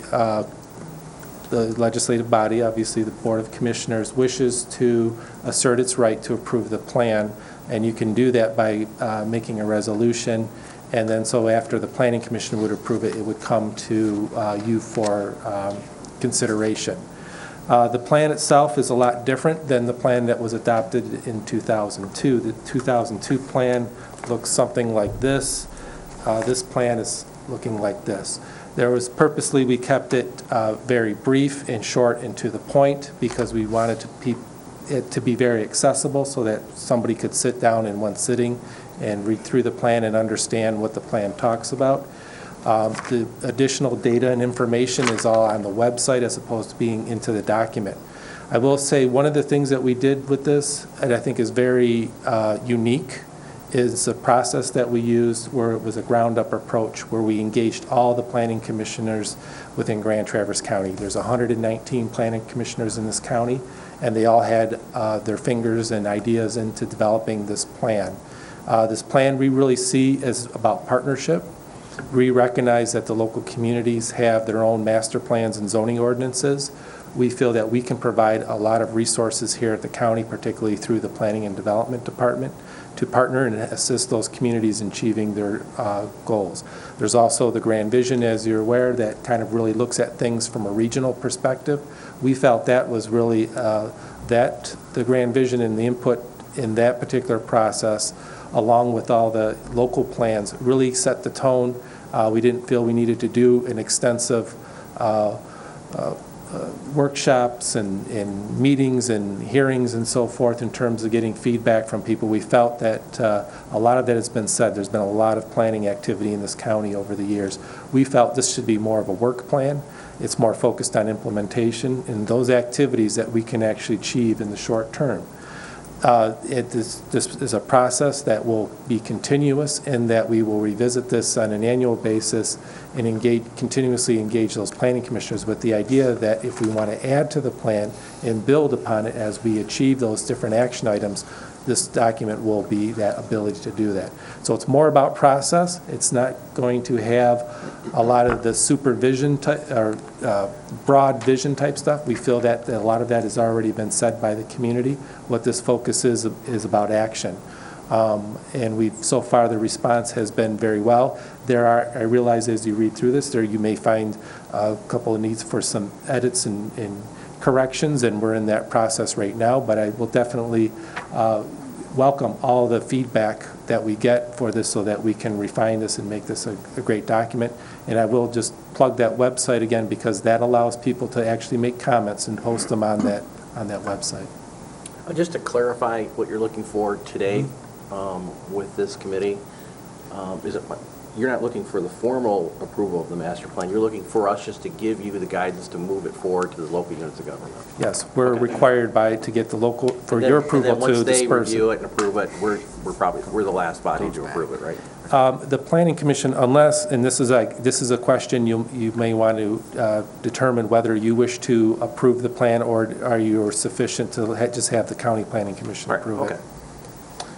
legislative body, obviously the Board of Commissioners, wishes to assert its right to approve the plan, and you can do that by making a resolution, and then so after the Planning Commission would approve it, it would come to you for consideration. The plan itself is a lot different than the plan that was adopted in 2002. The 2002 plan looks something like this. This plan is looking like this. Purposely, we kept it very brief and short and to the point because we wanted it to be very accessible so that somebody could sit down in one sitting and read through the plan and understand what the plan talks about. The additional data and information is all on the website as opposed to being into the document. I will say one of the things that we did with this, and I think is very unique, is a process that we used where it was a ground-up approach where we engaged all the planning commissioners within Grand Traverse County. There's 119 planning commissioners in this county, and they all had their fingers and ideas into developing this plan. This plan we really see as about partnership. We recognize that the local communities have their own master plans and zoning ordinances. We feel that we can provide a lot of resources here at the county, particularly through the Planning and Development Department, to partner and assist those communities in achieving their goals. There's also the Grand Vision, as you're aware, that kind of really looks at things from a regional perspective. We felt that was really the Grand Vision and the input in that particular process, along with all the local plans, really set the tone. We didn't feel we needed to do an extensive workshops and meetings and hearings and so forth in terms of getting feedback from people. We felt that a lot of that has been said. There's been a lot of planning activity in this county over the years. We felt this should be more of a work plan. It's more focused on implementation and those activities that we can actually achieve in the short term. This is a process that will be continuous in that we will revisit this on an annual basis and continuously engage those planning commissioners with the idea that if we want to add to the plan and build upon it as we achieve those different action items, this document will be that ability to do that. So it's more about process. It's not going to have a lot of the supervision or broad vision type stuff. We feel that a lot of that has already been said by the community. What this focus is about action. And so far the response has been very well. I realize as you read through this, you may find a couple of needs for some edits and corrections, and we're in that process right now, but I will definitely welcome all the feedback that we get for this so that we can refine this and make this a great document. And I will just plug that website again because that allows people to actually make comments and post them on that website. Just to clarify what you're looking for today with this committee, you're not looking for the formal approval of the master plan. You're looking for us just to give you the guidance to move it forward to the local units of government. Yes, we're required to get the local, for your approval to disperse it. And then once they review it and approve it, we're the last body to approve it, right? The Planning Commission, unless, and this is a question you may want to determine whether you wish to approve the plan or are you sufficient to just have the County Planning Commission approve it.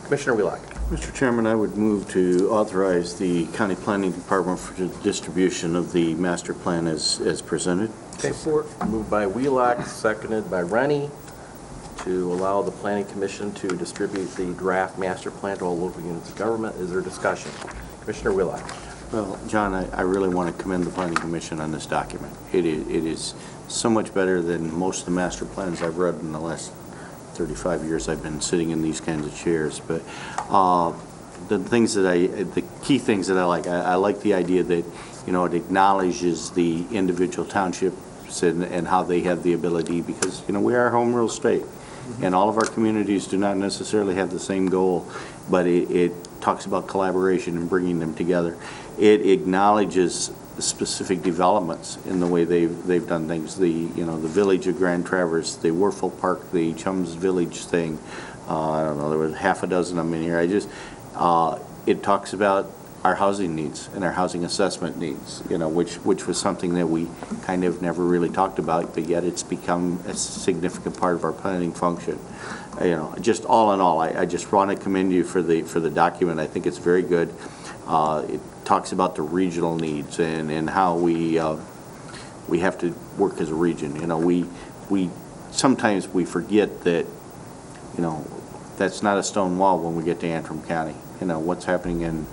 Commissioner Wheelock. Mr. Chairman, I would move to authorize the County Planning Department for the distribution of the master plan as presented. Okay, moved by Wheelock, seconded by Rennie, to allow the Planning Commission to distribute the draft master plan to all local units of government. Is there discussion? Commissioner Wheelock. Well, John, I really want to commend the Planning Commission on this document. It is so much better than most of the master plans I've read in the last 35 years I've been sitting in these kinds of chairs. But the key things that I like the idea that, it acknowledges the individual townships and how they have the ability, because, we are a home rule state. And all of our communities do not necessarily have the same goal, but it talks about collaboration and bringing them together. It acknowledges specific developments in the way they've done things. The village of Grand Traverse, the Werfel Park, the Chums Village thing. I don't know, there was half a dozen of them in here. It talks about our housing needs and our housing assessment needs, which was something that we kind of never really talked about, but yet it's become a significant part of our planning function. Just all in all, I just want to commend you for the document. I think it's very good. It talks about the regional needs and how we have to work as a region. We sometimes we forget that that's not a stone wall when we get to Antrim County. What's happening in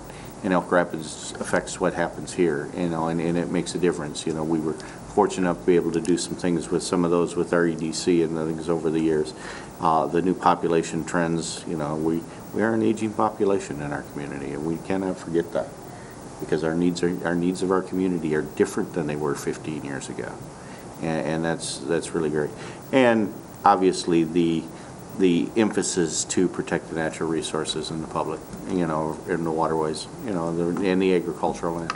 Elk Rapids affects what happens here. And it makes a difference. We were fortunate enough to be able to do some things with some of those with our EDC and things over the years. The new population trends, you know, we are an aging population in our community, and we cannot forget that, because our needs of our community are different than they were 15 years ago, and that's really great. And obviously the emphasis to protect the natural resources in the public, you know, in the waterways, you know, and the agricultural land.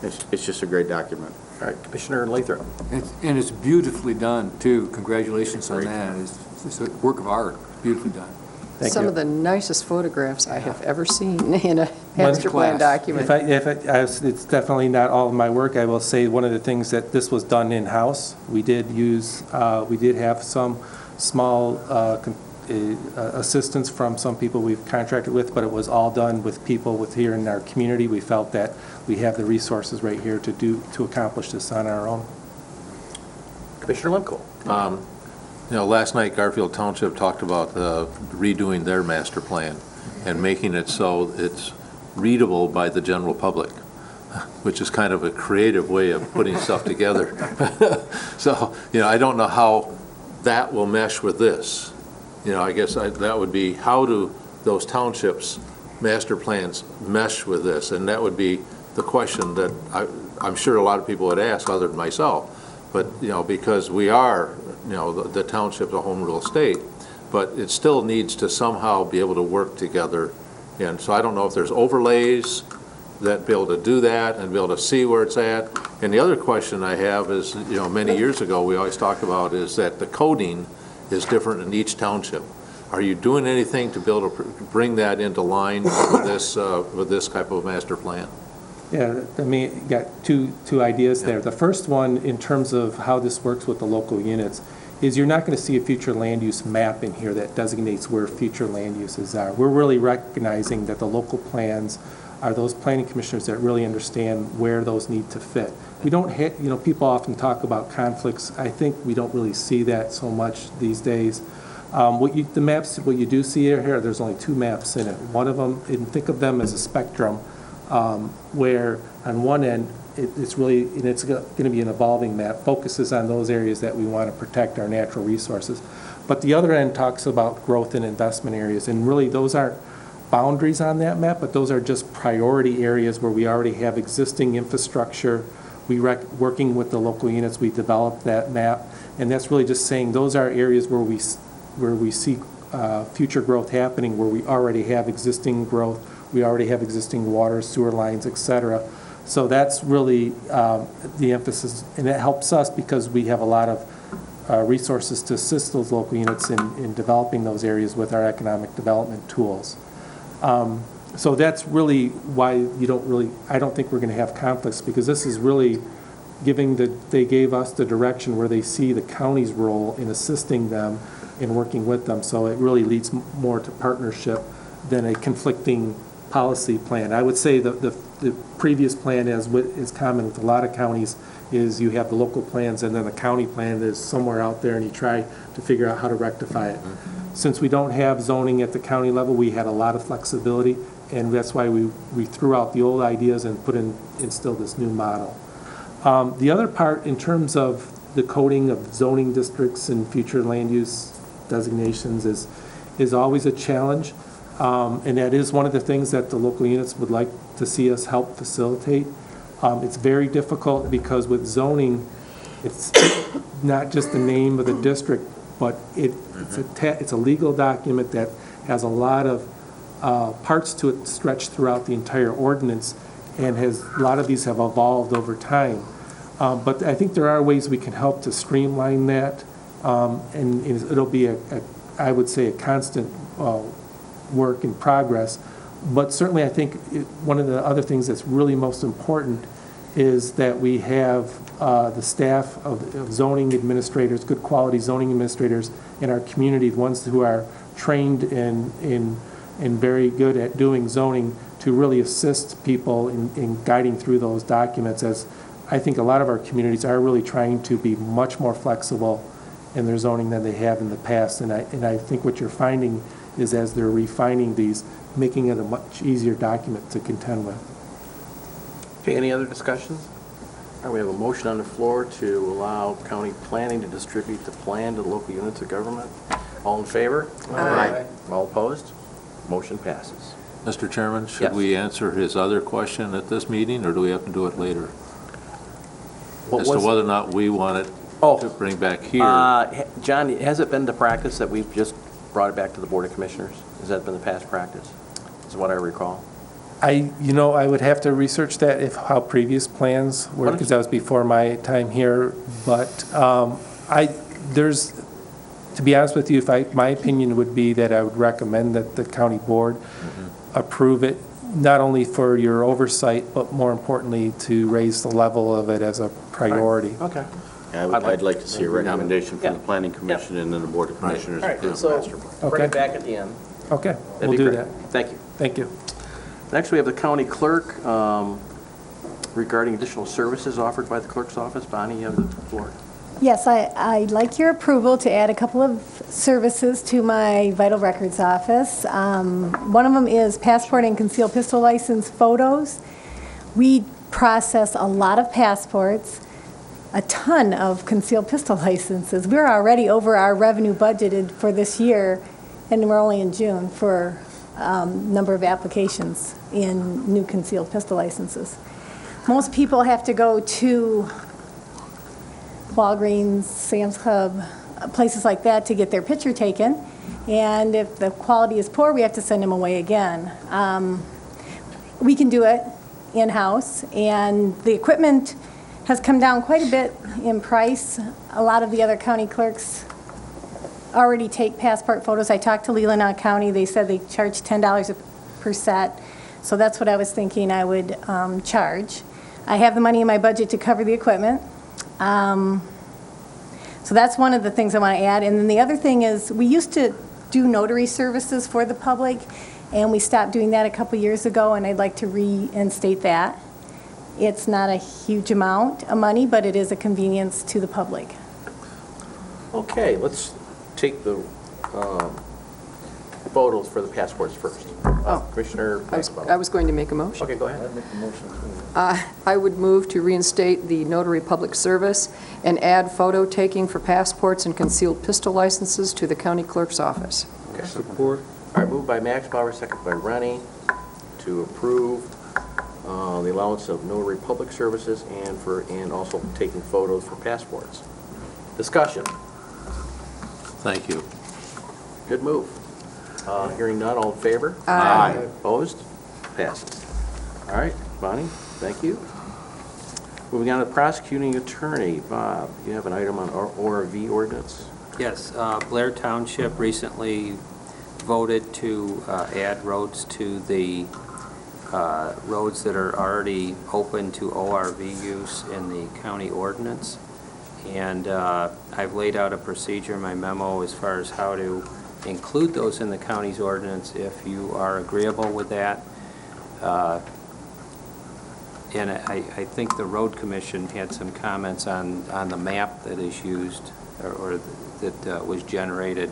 It's just a great document. All right, Commissioner Lathrop. And it's beautifully done, too. Congratulations on that. It's a work of art, beautifully done. Thank Some you. of the nicest photographs I have ever seen in a master plan document. It's definitely not all of my work. I will say one of the things that this was done in-house. We did have some small assistance from some people we've contracted with, but it was all done with people here in our community. We felt that we have the resources right here to accomplish this on our own. Commissioner Lemko. You know, last night Garfield Township talked about redoing their master plan and making it so it's readable by the general public, which is kind of a creative way of putting stuff together. So, you know, I don't know how that will mesh with this. You know, I guess that would be, how do those townships' master plans mesh with this? And that would be the question that I'm sure a lot of people would ask, other than myself. But, you know, because we are, you know, the township's a home rule state, but it still needs to somehow be able to work together. And so I don't know if there's overlays that be able to do that and be able to see where it's at. And the other question I have is, you know, many years ago, we always talked about is that the coding is different in each township. Are you doing anything to be able to bring that into line with this type of master plan? Yeah, I mean, you got two ideas there. The first one, in terms of how this works with the local units, is you're not going to see a future land use map in here that designates where future land uses are. We're really recognizing that the local plans are those planning commissioners that really understand where those need to fit. We don't have, you know, people often talk about conflicts. I think we don't really see that so much these days. What you do see here, there's only 2 maps in it. One of them, and think of them as a spectrum, where on one end, it's going to be an evolving map, focuses on those areas that we want to protect our natural resources. But the other end talks about growth and investment areas, and really those aren't boundaries on that map, but those are just priority areas where we already have existing infrastructure. Working with the local units, we developed that map, and that's really just saying those are areas where we see future growth happening, where we already have existing growth, we already have existing water, sewer lines, et cetera. So that's really the emphasis, and it helps us because we have a lot of resources to assist those local units in developing those areas with our economic development tools. So that's really why I don't think we're going to have conflicts, because this is really they gave us the direction where they see the county's role in assisting them in working with them. So it really leads more to partnership than a conflicting policy plan. I would say the previous plan, as what is common with a lot of counties, is you have the local plans and then the county plan is somewhere out there and you try to figure out how to rectify it. Since we don't have zoning at the county level, we had a lot of flexibility, and that's why we threw out the old ideas and instilled this new model. The other part, in terms of the coding of zoning districts and future land use designations, is always a challenge. And that is one of the things that the local units would like to see us help facilitate. It's very difficult because with zoning, it's not just the name of the district, but it's a legal document that has a lot of parts to it stretched throughout the entire ordinance, and a lot of these have evolved over time. But I think there are ways we can help to streamline that, and it'll be I would say, a constant work in progress. But certainly I think one of the other things that's really most important is that we have the staff of zoning administrators, good quality zoning administrators in our community, the ones who are trained and very good at doing zoning, to really assist people in guiding through those documents, as I think a lot of our communities are really trying to be much more flexible in their zoning than they have in the past. And I think what you're finding is, as they're refining these, making it a much easier document to contend with. Okay, any other discussions? All right, we have a motion on the floor to allow county planning to distribute the plan to the local units of government. All in favor? Aye. All opposed? Motion passes. Mr. Chairman, should Yes. we answer his other question at this meeting, or do we have to do it later? What As to was- whether or not we want it Oh. to bring back here. John, has it been the practice that we've just brought it back to the Board of Commissioners? Has that been the past practice? Is what I recall. I would have to research that, how previous plans were, because that was before my time here. But to be honest with you, my opinion would be that I would recommend that the county board approve it, not only for your oversight, but more importantly, to raise the level of it as a priority. Okay. I'd like to see a recommendation from the Yeah. Planning Commission and then the Board of Commissioners All right, approve the so master plan. bring it Okay. back at the end. Okay, That'd we'll be do great. that. Thank you. Thank you. Next, we have the county clerk regarding additional services offered by the clerk's office. Bonnie, you have the floor. Yes, I'd like your approval to add a couple of services to my vital records office. One of them is passport and concealed pistol license photos. We process a lot of passports, a ton of concealed pistol licenses. We're already over our revenue budgeted for this year, and we're only in June for number of applications in new concealed pistol licenses. Most people have to go to Walgreens, Sam's Club, places like that to get their picture taken. And if the quality is poor, we have to send them away again. We can do it in-house, and the equipment has come down quite a bit in price. A lot of the other county clerks already take passport photos. I talked to Leelanau County. They said they charge $10 per set. So that's what I was thinking I would charge. I have the money in my budget to cover the equipment. So that's one of the things I want to add. And then the other thing is, we used to do notary services for the public, and we stopped doing that a couple years ago, and I'd like to reinstate that. It's not a huge amount of money, but it is a convenience to the public. Okay, let's take the photos for the passports first. Commissioner I was going to make a motion. Okay, go ahead. I would move to reinstate the notary public service and add photo taking for passports and concealed pistol licenses to the county clerk's office. Okay. Support. All right, moved by Max Bauer, second by Rennie, to approve the allowance of notary public services and also taking photos for passports. Discussion. Thank you. Good move. Hearing none, all in favor? Aye. Opposed? Passes. All right, Bonnie, thank you. Moving on to the prosecuting attorney. Bob, you have an item on ORV ordinance? Yes, Blair Township recently voted to add roads to the roads that are already open to ORV use in the county ordinance. And I've laid out a procedure in my memo as far as how to include those in the county's ordinance if you are agreeable with that. And I think the road commission had some comments on the map that is used or that was generated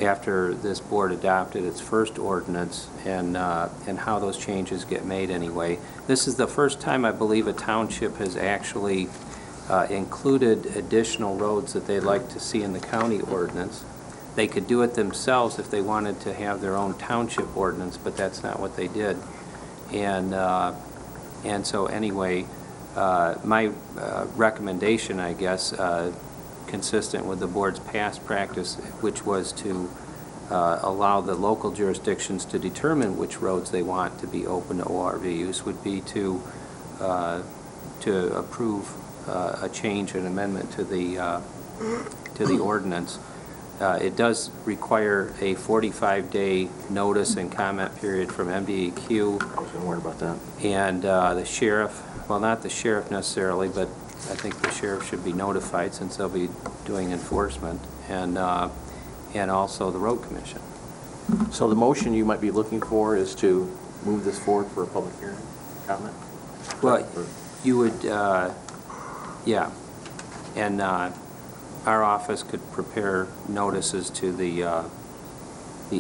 after this board adopted its first ordinance and how those changes get made anyway. This is the first time I believe a township has actually included additional roads that they'd like to see in the county ordinance. They could do it themselves if they wanted to have their own township ordinance, but that's not what they did. And so anyway, my recommendation, I guess, consistent with the board's past practice, which was to allow the local jurisdictions to determine which roads they want to be open to ORV use, would be to approve a change, an amendment to the ordinance. It does require a 45-day notice and comment period from MDEQ. I was going to worry about that. And the sheriff, well, not the sheriff necessarily, but I think the sheriff should be notified since they'll be doing enforcement, and also the road commission. So the motion you might be looking for is to move this forward for a public hearing, comment? Well, you would, yeah, and our office could prepare notices to the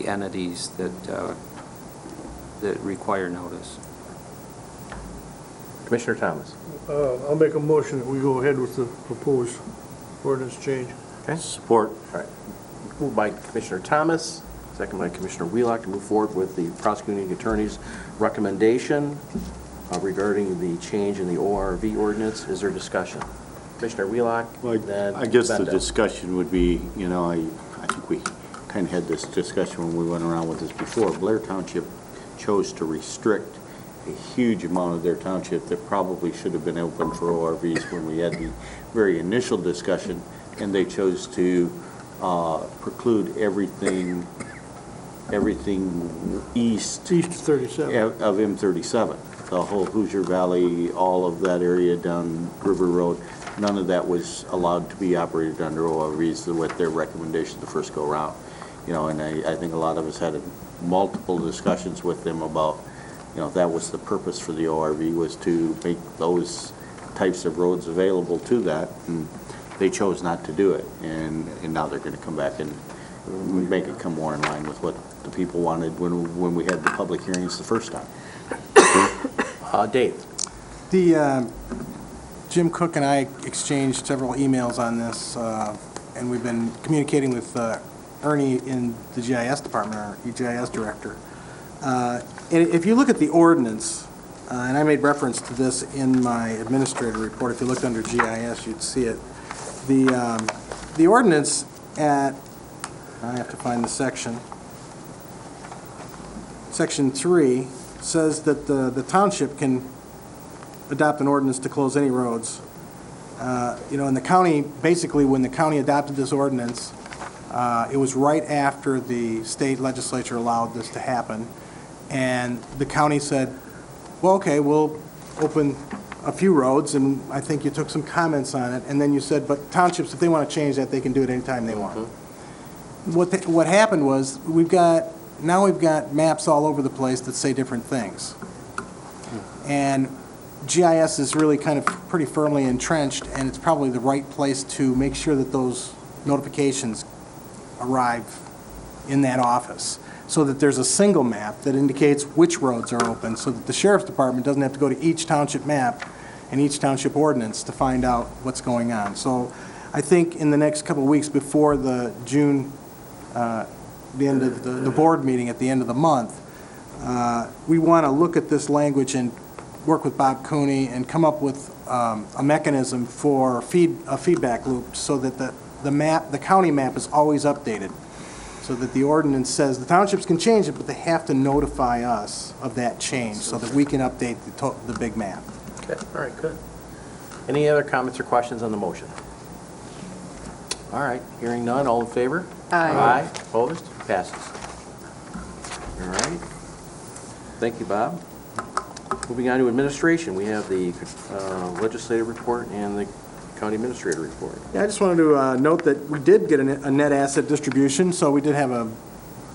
entities that require notice. Commissioner Thomas. I'll make a motion that we go ahead with the proposed ordinance change. Okay. Support. All right. Moved by Commissioner Thomas, second by Commissioner Wheelock, to move forward with the prosecuting attorney's recommendation regarding the change in the ORV ordinance. Is there discussion? Commissioner Wheelock, then I guess the Benda. discussion would be, I think we kind of had this discussion when we went around with this before. Blair Township chose to restrict a huge amount of their township that probably should have been open for ORVs when we had the very initial discussion, and they chose to preclude everything east East 37. of M37. The whole Hoosier Valley, all of that area down River Road, none of that was allowed to be operated under ORVs with their recommendation the first go around. And I think a lot of us had multiple discussions with them about, that was the purpose for the ORV, was to make those types of roads available to that, and they chose not to do it. And now they're going to come back and make it come more in line with what the people wanted when we had the public hearings the first time. Dave. Jim Cook and I exchanged several emails on this, and we've been communicating with Ernie in the GIS department, our GIS director. And if you look at the ordinance, and I made reference to this in my administrator report, if you looked under GIS, you'd see it. The ordinance I have to find the section. Section 3 says that the township can adopt an ordinance to close any roads. In the county, basically, when the county adopted this ordinance, it was right after the state legislature allowed this to happen. And the county said, well, okay, we'll open a few roads, and I think you took some comments on it, and then you said, but townships, if they want to change that, they can do it anytime they want. What happened was, we've got maps all over the place that say different things. And GIS is really kind of pretty firmly entrenched, and it's probably the right place to make sure that those notifications arrive in that office, so that there's a single map that indicates which roads are open, so that the sheriff's department doesn't have to go to each township map and each township ordinance to find out what's going on. So I think in the next couple of weeks before the June, the end of the board meeting at the end of the month, we want to look at this language and work with Bob Cooney and come up with a mechanism for a feedback loop, so that the county map is always updated, so that the ordinance says the townships can change it, but they have to notify us of that change so that we can update the big map. Okay, all right, good. Any other comments or questions on the motion? All right, hearing none, all in favor? Aye. Aye, opposed? Passes. All right. Thank you, Bob. Moving on to administration, we have the legislative report and the county administrator report. Yeah, I just wanted to note that we did get a net asset distribution, so we did have a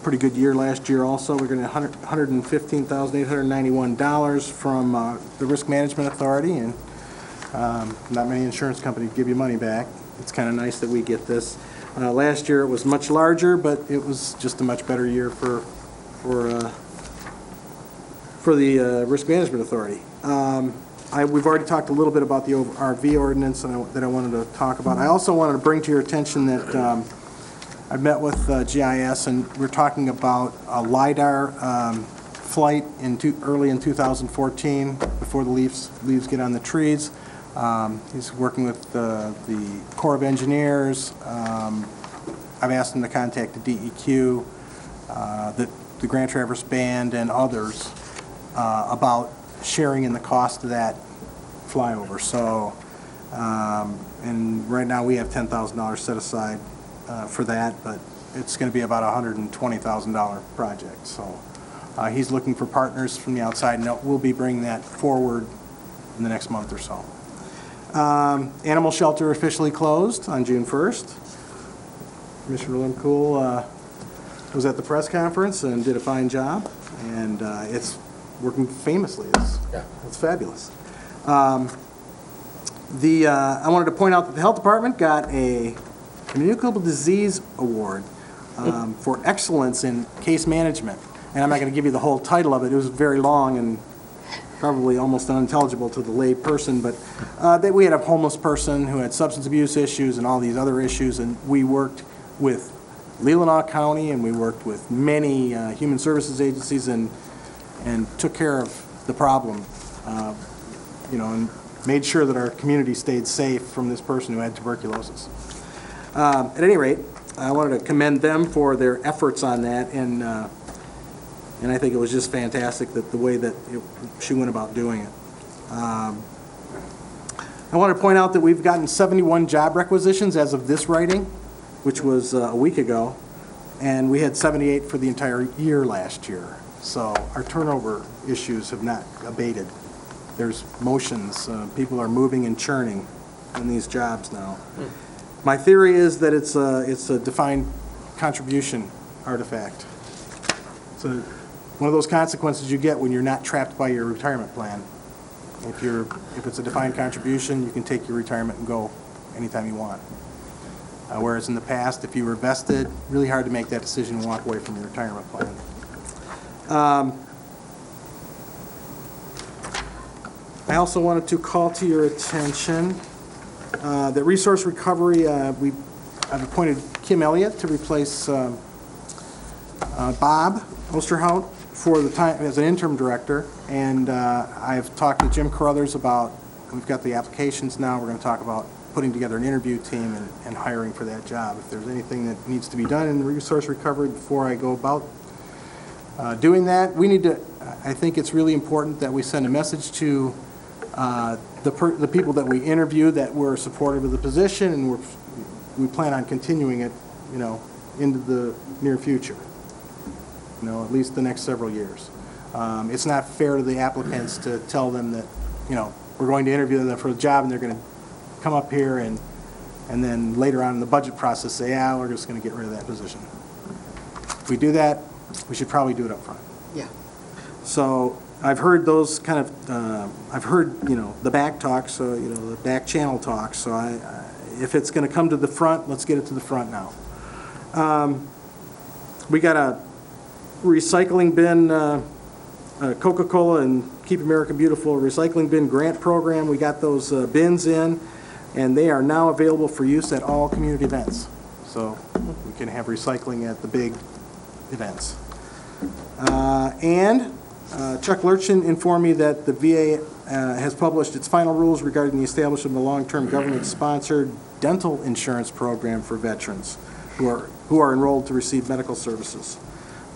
pretty good year last year also. We're getting $115,891 from the Risk Management Authority, and not many insurance companies give you money back. It's kind of nice that we get this. Last year it was much larger, but it was just a much better year for the Risk Management Authority. We've already talked a little bit about the RV ordinance that I wanted to talk about. I also wanted to bring to your attention that I met with GIS, and we're talking about a LiDAR flight early in 2014, before the leaves get on the trees. He's working with the Corps of Engineers. I've asked him to contact the DEQ, the Grand Traverse Band, and others about sharing in the cost of that flyover. So, and right now we have $10,000 set aside for that, but it's going to be about a $120,000 project. So he's looking for partners from the outside, and we'll be bringing that forward in the next month or so. Animal shelter officially closed on June 1st. Commissioner Limcool was at the press conference and did a fine job, and it's working famously. It's fabulous. I wanted to point out that the health department got a communicable disease award for excellence in case management. And I'm not going to give you the whole title of it. It was very long and probably almost unintelligible to the lay person, but that we had a homeless person who had substance abuse issues and all these other issues, and we worked with Leelanau County, and we worked with many human services agencies and took care of the problem, and made sure that our community stayed safe from this person who had tuberculosis. At any rate, I wanted to commend them for their efforts on that, and I think it was just fantastic that the way that she went about doing it. I want to point out that we've gotten 71 job requisitions as of this writing, which was a week ago, and we had 78 for the entire year last year. So our turnover issues have not abated. There's motions, people are moving and churning in these jobs now. My theory is that it's a defined contribution artifact. So one of those consequences you get when you're not trapped by your retirement plan. If it's a defined contribution, you can take your retirement and go anytime you want. Whereas in the past, if you were vested, really hard to make that decision and walk away from your retirement plan. I also wanted to call to your attention that Resource Recovery, I've appointed Kim Elliott to replace Bob Osterhout for the time as an interim director, and I've talked to Jim Carruthers about, we've got the applications now, we're going to talk about putting together an interview team and hiring for that job. If there's anything that needs to be done in Resource Recovery before I go about doing that, we need to, I think it's really important that we send a message to the people that we interview that we're supportive of the position, and we plan on continuing it, into the near future. At least the next several years. It's not fair to the applicants to tell them that, we're going to interview them for a job and they're going to come up here and then later on in the budget process say, we're just going to get rid of that position. If we do that, we should probably do it up front. Yeah. So I've heard those kind of, I've heard, the back talk, so, the back channel talk. So if it's going to come to the front, let's get it to the front now. We got a recycling bin, Coca-Cola and Keep America Beautiful recycling bin grant program. We got those bins in, and they are now available for use at all community events. So we can have recycling at the big events. And Chuck Lurchin informed me that the VA has published its final rules regarding the establishment of a long-term government-sponsored dental insurance program for veterans who are enrolled to receive medical services.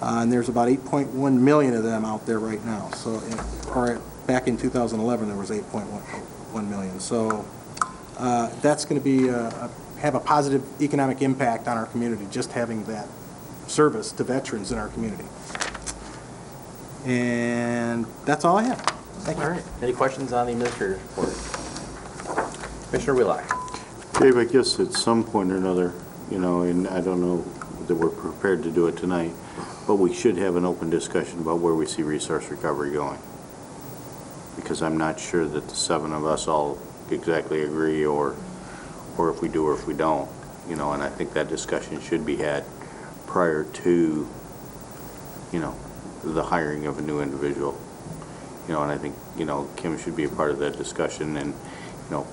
And there's about 8.1 million of them out there right now. So, back in 2011, there was 8.1 million. So that's going to be have a positive economic impact on our community, just having that service to veterans in our community. And that's all I have. Thank you. All right. Any questions on the administrator's report? Commissioner Wheelock. Dave, I guess at some point or another, and I don't know that we're prepared to do it tonight, but we should have an open discussion about where we see resource recovery going. Because I'm not sure that the seven of us all exactly agree, or if we do or if we don't, and I think that discussion should be had prior to, the hiring of a new individual. And I think, Kim should be a part of that discussion, and, God,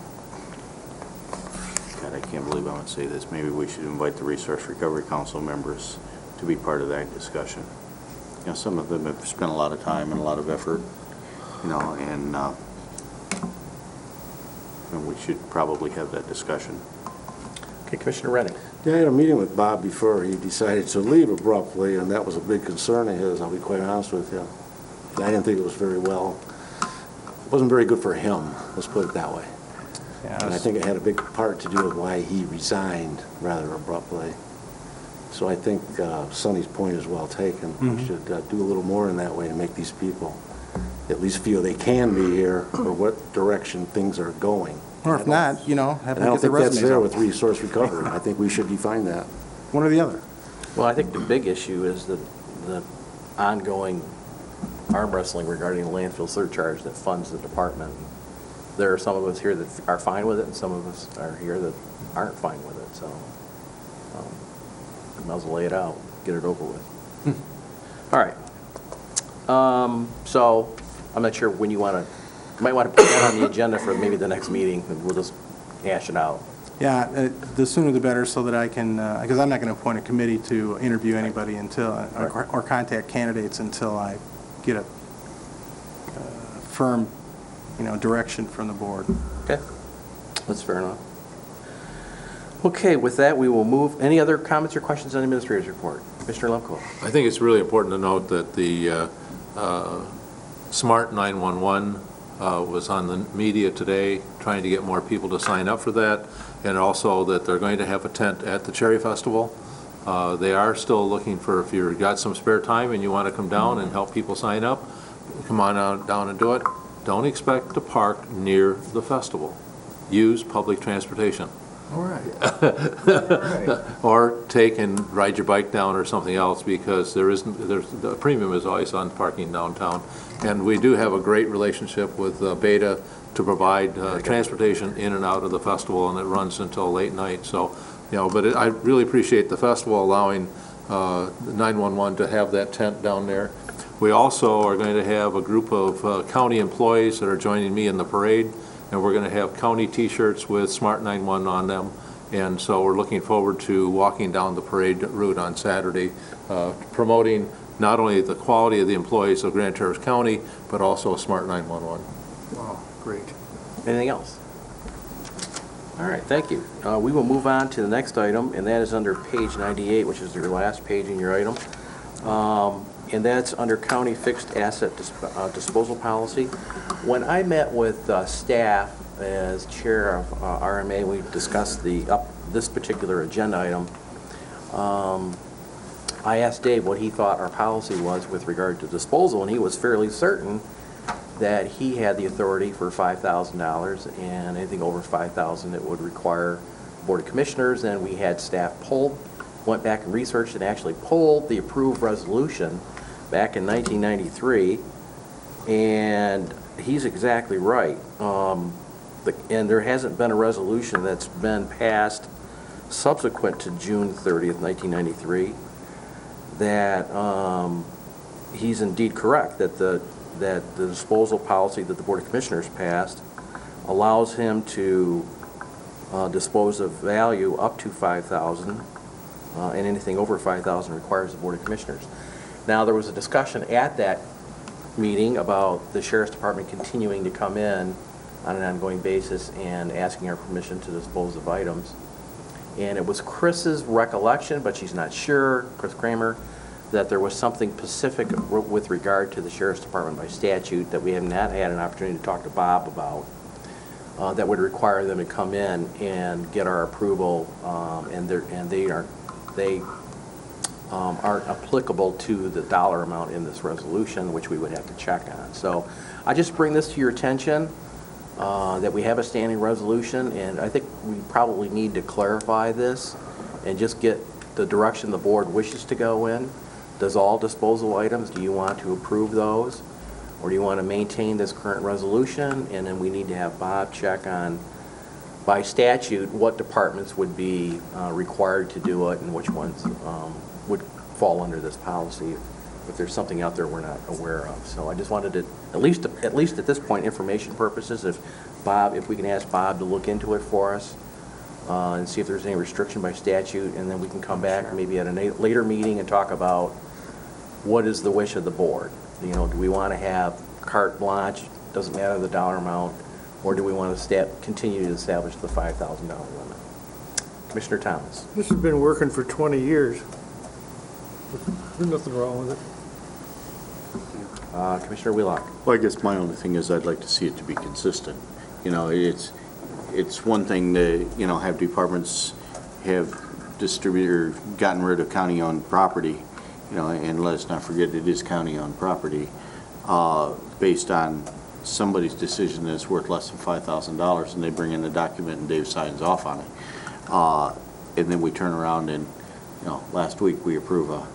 I can't believe I'm going to say this, maybe we should invite the Resource Recovery Council members to be part of that discussion. Some of them have spent a lot of time and a lot of effort, and we should probably have that discussion. Okay, Commissioner Rennick. Yeah, I had a meeting with Bob before he decided to leave abruptly, and that was a big concern of his, I'll be quite honest with you. And I didn't think it was very well. It wasn't very good for him, let's put it that way. Yeah, And I think it had a big part to do with why he resigned rather abruptly. So I think Sonny's point is well taken. We should do a little more in that way to make these people at least feel they can be here or what direction things are going. Or if not, have And them I get don't their think that's resumes there out. with resource recovery. I think we should define that. One or the other. Well, I think the big issue is the ongoing arm wrestling regarding the landfill surcharge that funds the department. There are some of us here that are fine with it, and some of us are here that aren't fine with it, so might as well lay it out, get it over with. All right. So I'm not sure when you might want to put that on the agenda for maybe the next meeting, and we'll just hash it out. Yeah, the sooner the better, so that I can, because I'm not going to appoint a committee to interview anybody until, or contact candidates until I get a firm, direction from the board. Okay, that's fair enough. Okay, with that, we will move. Any other comments or questions on the administrator's report? Mr. Lemko. I think it's really important to note that the Smart 911 was on the media today, trying to get more people to sign up for that, and also that they're going to have a tent at the Cherry Festival. They are still looking for, if you've got some spare time and you want to come down and help people sign up, come on down and do it. Don't expect to park near the festival. Use public transportation. All right. Or take and ride your bike down or something else, because the premium is always on parking downtown. And we do have a great relationship with Beta to provide transportation in and out of the festival, and it runs until late night. So, but I really appreciate the festival allowing 911 to have that tent down there. We also are going to have a group of county employees that are joining me in the parade, and we're going to have county T-shirts with Smart 911 on them. And so we're looking forward to walking down the parade route on Saturday, promoting not only the quality of the employees of Grand Traverse County, but also Smart 911. Wow, great. Anything else? All right, thank you. We will move on to the next item, and that is under page 98, which is your last page in your item. And that's under county fixed asset disposal policy. When I met with staff as chair of RMA, we discussed this particular agenda item. I asked Dave what he thought our policy was with regard to disposal, and he was fairly certain that he had the authority for $5,000, and anything over $5,000 it would require Board of Commissioners. And we had staff went back and researched and actually pulled the approved resolution back in 1993, and he's exactly right. And there hasn't been a resolution that's been passed subsequent to June 30th, 1993, that he's indeed correct, that the disposal policy that the Board of Commissioners passed allows him to dispose of value up to $5,000, and anything over $5,000 requires the Board of Commissioners. Now, there was a discussion at that meeting about the Sheriff's Department continuing to come in on an ongoing basis and asking our permission to dispose of items. And it was Chris's recollection, but she's not sure, Chris Kramer, that there was something specific with regard to the Sheriff's Department by statute that we have not had an opportunity to talk to Bob about, that would require them to come in and get our approval, and they aren't applicable to the dollar amount in this resolution, which we would have to check on. So I just bring this to your attention, that we have a standing resolution, and I think we probably need to clarify this and just get the direction the board wishes to go in. Does all disposal items, do you want to approve those, or do you want to maintain this current resolution? And then we need to have Bob check on, by statute, what departments would be required to do it and which ones would fall under this policy if there's something out there we're not aware of. So I just wanted to, at least at this point, information purposes, if we can ask Bob to look into it for us and see if there's any restriction by statute, and then we can come back maybe at a later meeting and talk about what is the wish of the board. Do we want to have carte blanche, doesn't matter the dollar amount, or do we want to continue to establish the $5,000 limit? Commissioner Thomas. This has been working for 20 years. There's nothing wrong with it. Commissioner Wheelock. Well, I guess my only thing is I'd like to see it to be consistent. It's one thing to, have departments have gotten rid of county-owned property, and let's not forget it is county-owned property, based on somebody's decision that it's worth less than $5,000, and they bring in the document and Dave signs off on it. And then we turn around and, last week we approve a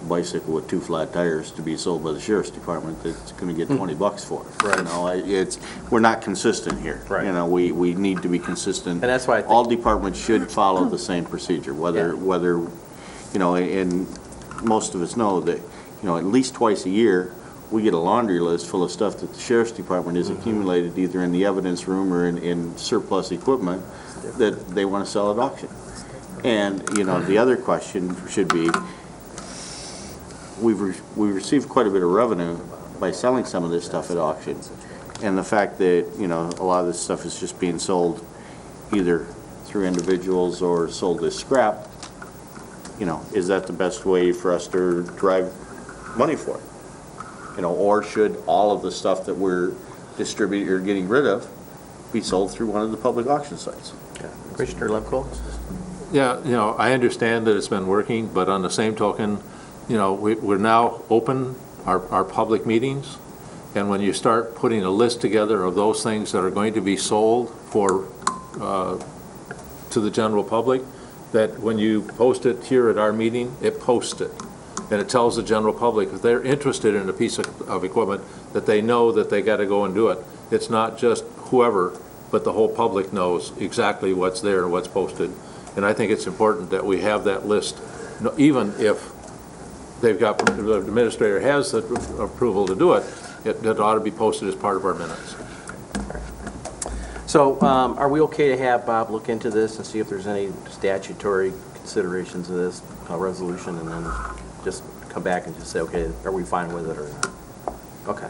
bicycle with 2 flat tires to be sold by the Sheriff's Department that's going to get $20 for it. Right. We're not consistent here. Right. We need to be consistent. And that's why I think all departments should follow the same procedure, whether, and most of us know that, at least twice a year, we get a laundry list full of stuff that the sheriff's department has accumulated either in the evidence room or in surplus equipment that they want to sell at auction. And, you know, the other question should be, we've received quite a bit of revenue by selling some of this stuff at auction. And the fact that, you know, a lot of this stuff is just being sold either through individuals or sold as scrap, you know, is that the best way for us to drive money for it? You know, or should all of the stuff that we're distributing or getting rid of be sold through one of the public auction sites? Commissioner Lemko? Yeah, you know, I understand that it's been working, but on the same token, you know, we're now open our public meetings, and when you start putting a list together of those things that are going to be sold for, to the general public, that when you post it here at our meeting, it posts it. And it tells the general public, if they're interested in a piece of equipment, that they know that they got to go and do it. It's not just whoever, but the whole public knows exactly what's there and what's posted. And I think it's important that we have that list, even if they've got, the administrator has the approval to do it, it ought to be posted as part of our minutes. So are we okay to have Bob look into this and see if there's any statutory considerations of this resolution, and then just come back and just say, okay, are we fine with it or not? Okay.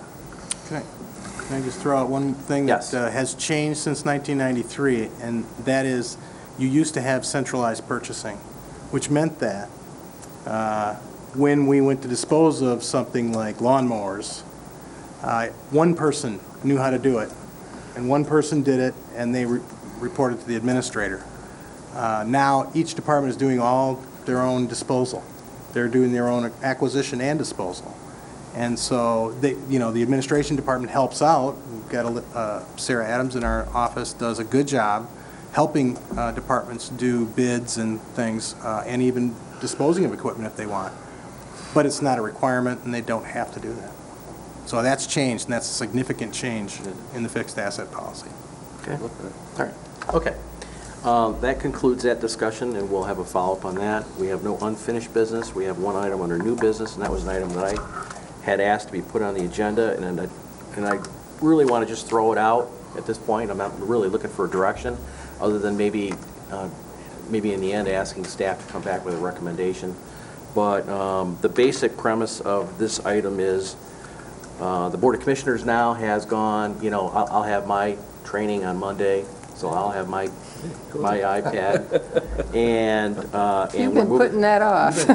Can I just throw out one thing that has changed since 1993, and that is you used to have centralized purchasing, which meant that when we went to dispose of something like lawnmowers, one person knew how to do it, and one person did it, and they reported to the administrator. Now each department is doing all their own disposal. They're doing their own acquisition and disposal. And so, they, you know, the administration department helps out. We've got Sarah Adams in our office does a good job helping departments do bids and things, and even disposing of equipment if they want. But it's not a requirement, and they don't have to do that. So that's changed, and that's a significant change in the fixed asset policy. Okay. All right. Okay. That concludes that discussion, and we'll have a follow-up on that. We have no unfinished business. We have one item under new business, and that was an item that I had asked to be put on the agenda, and I really want to just throw it out at this point. I'm not really looking for a direction, other than maybe in the end asking staff to come back with a recommendation. But the basic premise of this item is the Board of Commissioners now has gone, you know, I'll have my training on Monday, so I'll have my iPad, and You've been putting that off.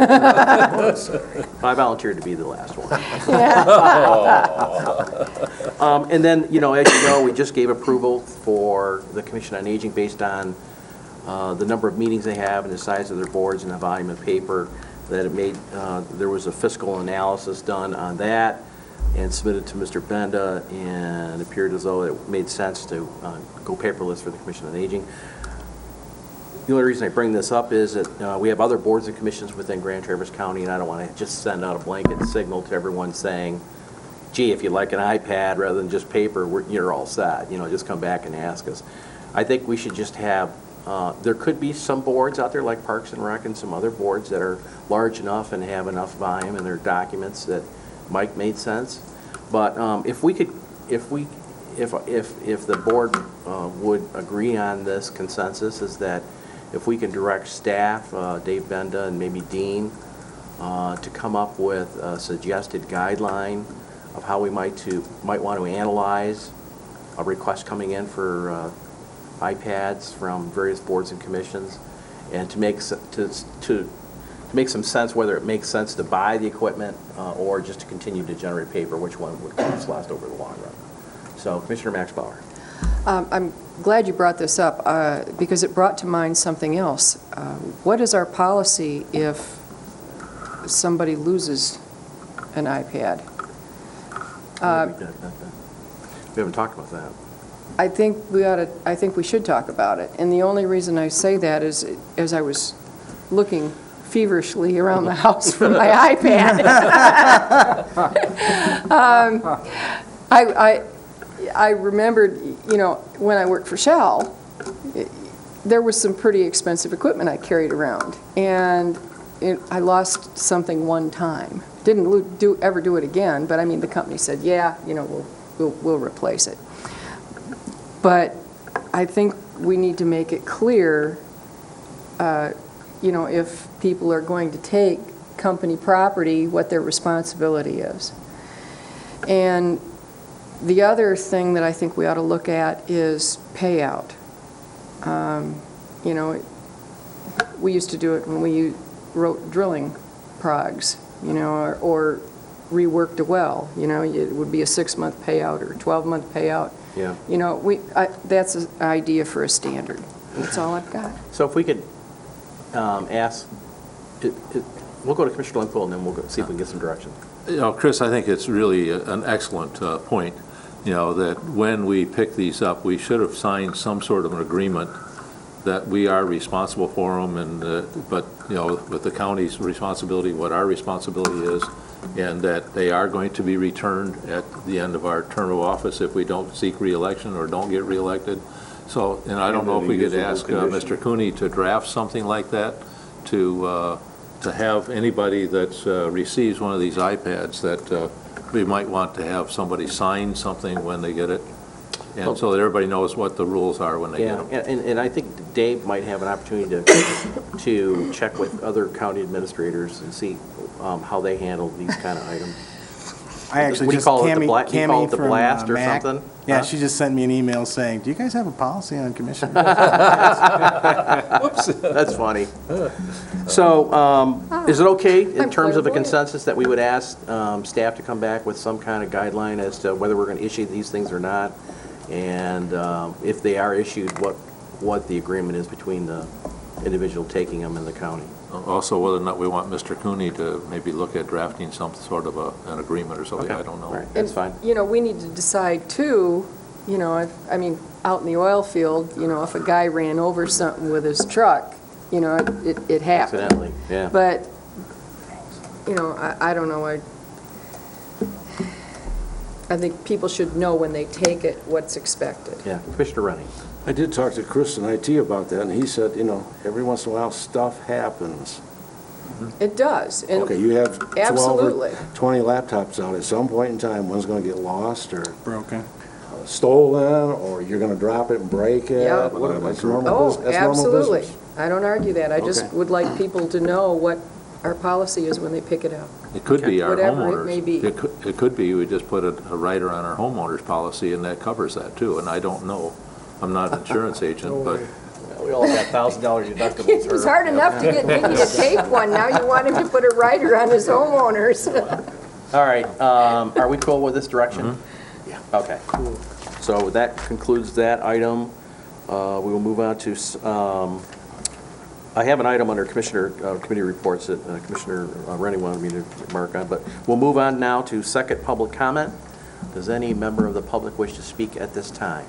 I volunteered to be the last one. And then, you know, as you know, we just gave approval for the Commission on Aging based on the number of meetings they have and the size of their boards and the volume of paper that it made. There was a fiscal analysis done on that and submitted to Mr. Benda, and it appeared as though it made sense to go paperless for the Commission on Aging. The only reason I bring this up is that we have other boards and commissions within Grand Traverse County, and I don't want to just send out a blanket signal to everyone saying, gee, if you like an iPad rather than just paper, you're all set. You know, just come back and ask us. I think we should just have, there could be some boards out there like Parks and Rec and some other boards that are large enough and have enough volume in their documents that might make sense. But if the board would agree on this consensus, is that if we can direct staff, Dave Benda and maybe Dean, to come up with a suggested guideline of how we might want to analyze a request coming in for iPads from various boards and commissions, and to make some sense whether it makes sense to buy the equipment or just to continue to generate paper, which one would cost less over the long run. So, Commissioner Max Bauer. I'm glad you brought this up because it brought to mind something else. What is our policy if somebody loses an iPad? We haven't talked about that. I think we should talk about it. And the only reason I say that is as I was looking feverishly around the house for my iPad. I remembered, you know, when I worked for Shell, there was some pretty expensive equipment I carried around. And I lost something one time. Didn't ever do it again, but I mean, the company said, yeah, you know, we'll replace it. But I think we need to make it clear, you know, if people are going to take company property, what their responsibility is. And the other thing that I think we ought to look at is payout. You know, we used to do it when we wrote drilling progs, you know, or reworked a well. You know, it would be a 6-month payout or a 12-month payout. Yeah. You know, that's an idea for a standard. That's all I've got. So if we could ask, we'll go to Commissioner Lundquist, and then we'll see if we can get some direction. You know, Chris, I think it's really an excellent point, you know, that when we pick these up, we should have signed some sort of an agreement that we are responsible for them, and but, you know, with the county's responsibility, what our responsibility is, and that they are going to be returned at the end of our term of office if we don't seek reelection or don't get reelected. So, and I don't know if we could ask Mr. Cooney to draft something like that to have anybody that receives one of these iPads that we might want to have somebody sign something when they get it, and so that everybody knows what the rules are when they get them. And I think Dave might have an opportunity to check with other county administrators and see how they handle these kind of items. I actually What do you just, call it, the Cammy, bla- do you call it the from, blast or Mac. something? Yeah, Huh? she just sent me an email saying, do you guys have a policy on commission? Whoops. That's funny. So, is it okay in I'm terms of a clairvoyant. consensus that we would ask staff to come back with some kind of guideline as to whether we're going to issue these things or not? And if they are issued, what the agreement is between the individual taking them and the county? Also, whether or not we want Mr. Cooney to maybe look at drafting some sort of an agreement or something, Okay. I don't know. All right, that's fine. You know, we need to decide too, you know, I mean, out in the oil field, you know, if a guy ran over something with his truck, you know, it happened. Accidentally, yeah. But, you know, I don't know, I think people should know when they take it what's expected. Yeah, Commissioner Rennie. I did talk to Chris in IT about that, and he said, you know, every once in a while, stuff happens. It does. And Okay, you have 12 Absolutely. or 20 laptops out. At some point in time, one's going to get lost or Broken. stolen, or you're going to drop it and break it. Yeah. That's normal Oh, business. That's normal absolutely. business. I don't argue that. I just Okay. would like people to know what our policy is when they pick it up. It could be our Whatever it homeowners. may be. It could be we just put a rider on our homeowners policy, and that covers that too, and I don't know. I'm not an insurance agent, but We all have $1,000 deductibles. It was hard enough to get Mickey to take one. Now you want him to put a rider on his homeowners. All right, are we cool with this direction? Yeah. Okay. So that concludes that item. We will move on to, I have an item under Commissioner Committee reports that Commissioner Rennie wanted me to mark on, but we'll move on now to second public comment. Does any member of the public wish to speak at this time?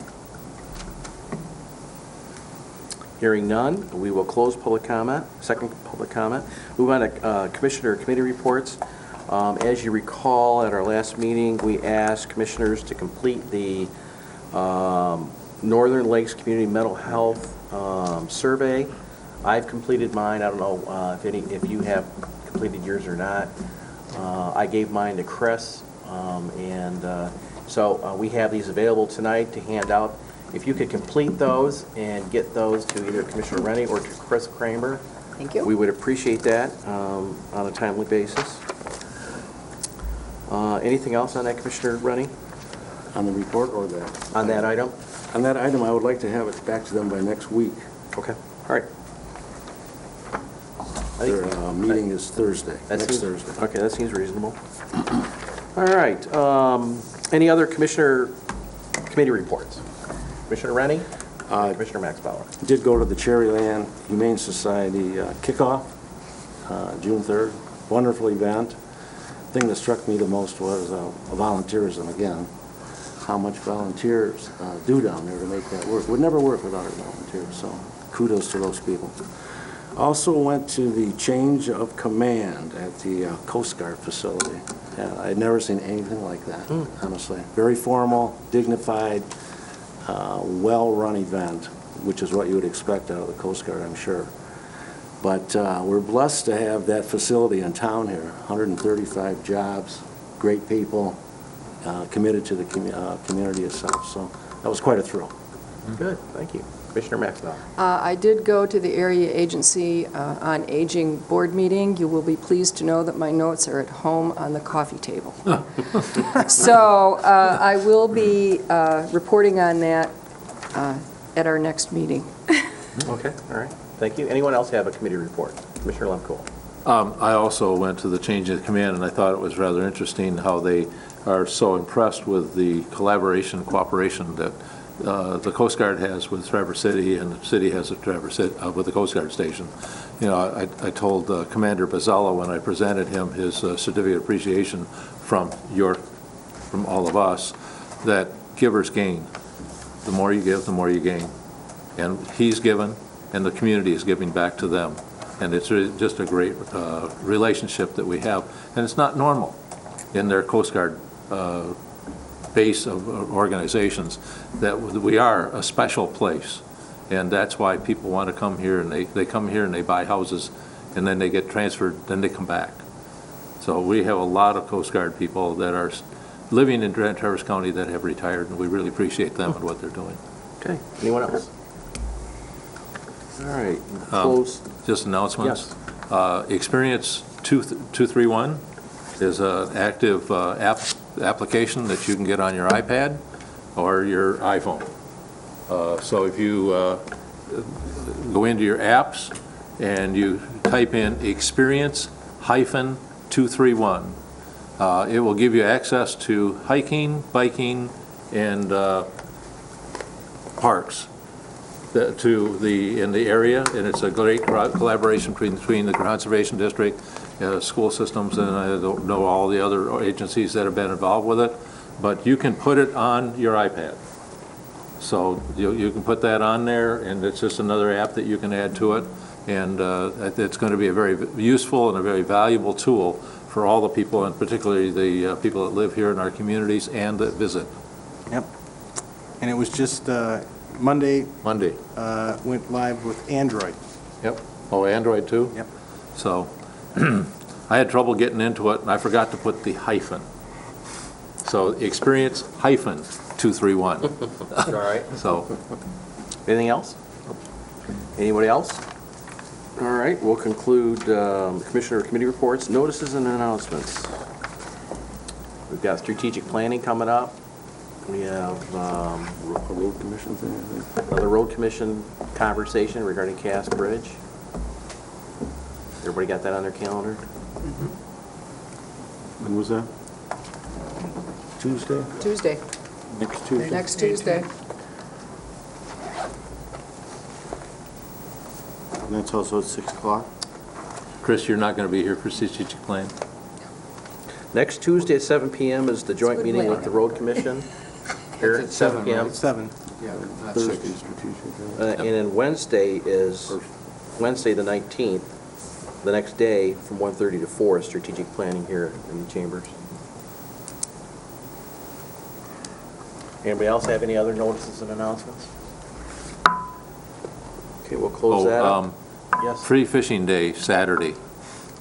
Hearing none, we will close public comment, second public comment. Move on to Commissioner Committee reports. As you recall, at our last meeting, we asked commissioners to complete the Northern Lakes Community Mental Health Survey. I've completed mine. I don't know if you have completed yours or not. I gave mine to Chris, so we have these available tonight to hand out. If you could complete those and get those to either Commissioner Rennie or to Chris Kramer, Thank you. we would appreciate that on a timely basis. Anything else on that, Commissioner Rennie? On the report or that? On that item? On that item, I would like to have it back to them by next week. Okay, all right. Their meeting is Thursday, next Thursday. Okay, that seems reasonable. All right, any other commissioner committee reports? Commissioner Rennie? Commissioner Max Bauer? Did go to the Cherryland Humane Society kickoff, June 3rd. Wonderful event. Thing that struck me the most was volunteerism again. How much volunteers do down there to make that work. Would never work without our volunteers, so kudos to those people. Also went to the change of command at the Coast Guard facility. I'd never seen anything like that, honestly. Very formal, dignified, well-run event, which is what you would expect out of the Coast Guard, I'm sure. But we're blessed to have that facility in town here, 135 jobs, great people, committed to the community itself. So that was quite a thrill. Good, thank you. Commissioner Maxwell. I did go to the Area Agency on Aging Board meeting. You will be pleased to know that my notes are at home on the coffee table. So I will be reporting on that at our next meeting. Okay, all right, thank you. Anyone else have a committee report? Commissioner Lemkool. I also went to the change of command, and I thought it was rather interesting how they are so impressed with the collaboration, cooperation that the Coast Guard has with Traverse City, and the city has with Traverse City, with the Coast Guard station. You know, I told Commander Bazzella when I presented him his certificate of appreciation from all of us, that givers gain. The more you give, the more you gain. And he's given, and the community is giving back to them. And it's really just a great relationship that we have. And it's not normal in their Coast Guard base of organizations that we are a special place. And that's why people want to come here, and they come here and they buy houses, and then they get transferred, then they come back. So we have a lot of Coast Guard people that are living in Grand Traverse County that have retired, and we really appreciate them and what they're doing. Okay, anyone else? All right, close. Just announcements. Yes. Experience 231 is an active application that you can get on your iPad or your iPhone. So if you go into your apps and you type in experience-231, it will give you access to hiking, biking, and parks in the area, and it's a great collaboration between the Conservation District, school systems, and I don't know all the other agencies that have been involved with it, but you can put it on your iPad. So you can put that on there, and it's just another app that you can add to it, and it's going to be a very useful and a very valuable tool for all the people, and particularly the people that live here in our communities and that visit. Yep. And it was just Monday. Monday. Went live with Android. Yep. Oh, Android too? Yep. So I had trouble getting into it, and I forgot to put the hyphen. So experience-231. All right. So. Anything else? Anybody else? All right, we'll conclude Commissioner Committee reports, notices, and announcements. We've got strategic planning coming up. We have A road commission thing, I think. another road commission conversation regarding Cass Bridge. Everybody got that on their calendar? When was that? Tuesday? Tuesday, Next Tuesday? next Tuesday. And that's also at 6 o'clock? Chris, you're not going to be here for strategic plan? Next Tuesday at 7 p.m. is the joint good meeting plan. with the road commission. Here at 7 p.m. 7. Thursday strategic. And then Wednesday is, Wednesday the 19th, the next day from 1:30 to 4 is strategic planning here in the chambers. Anybody else have any other notices and announcements? Okay, we'll close that up. Yes. Free Fishing Day, Saturday,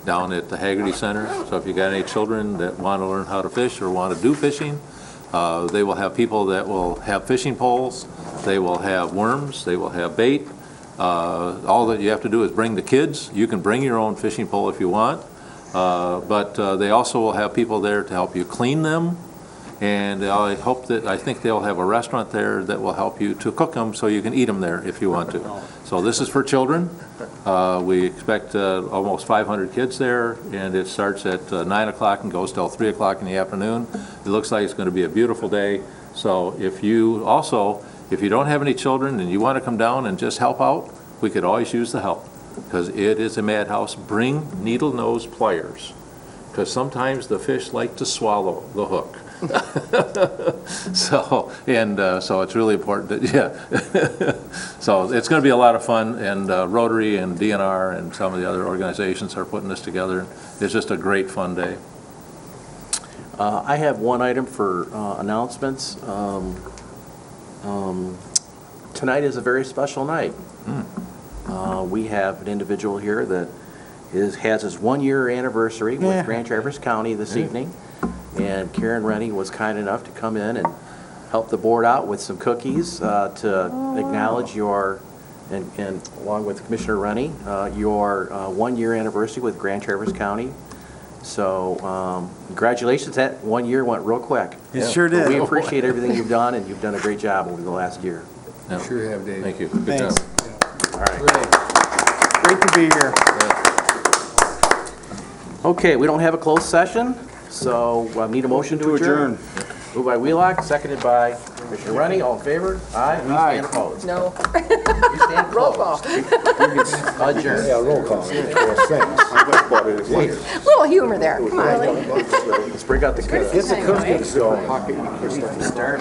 down at the Haggerty Center. So if you got any children that want to learn how to fish or want to do fishing, they will have people that will have fishing poles, they will have worms, they will have bait. All that you have to do is bring the kids. You can bring your own fishing pole if you want, but they also will have people there to help you clean them. And I think they'll have a restaurant there that will help you to cook them so you can eat them there if you want to. So this is for children. We expect almost 500 kids there, and it starts at 9 o'clock and goes till 3 o'clock in the afternoon. It looks like it's going to be a beautiful day. So if you don't have any children and you want to come down and just help out, we could always use the help, because it is a madhouse. Bring needle-nose pliers, because sometimes the fish like to swallow the hook. So it's really important that, so it's going to be a lot of fun, and Rotary and DNR and some of the other organizations are putting this together. It's just a great fun day. I have one item for announcements. Tonight is a very special night. We have an individual here that has his one-year anniversary with Grand Traverse County this evening. And Karen Rennie was kind enough to come in and help the board out with some cookies to acknowledge your, and along with Commissioner Rennie, your one-year anniversary with Grand Traverse County. So congratulations, that 1 year went real quick. It sure did. We appreciate everything you've done, and you've done a great job over the last year. Sure have, Dave. Thank you. Good Thanks. job. All right. Great to be here. Okay, we don't have a closed session, so I need a motion to adjourn. Moved by Wheelock, seconded by Commissioner Rennie. All in favor? Aye. We stand opposed. No. We stand Roll call. opposed. Adjourn. roll call. Little humor there, come on. Let's bring out the cookies. Get the cookies going. Start.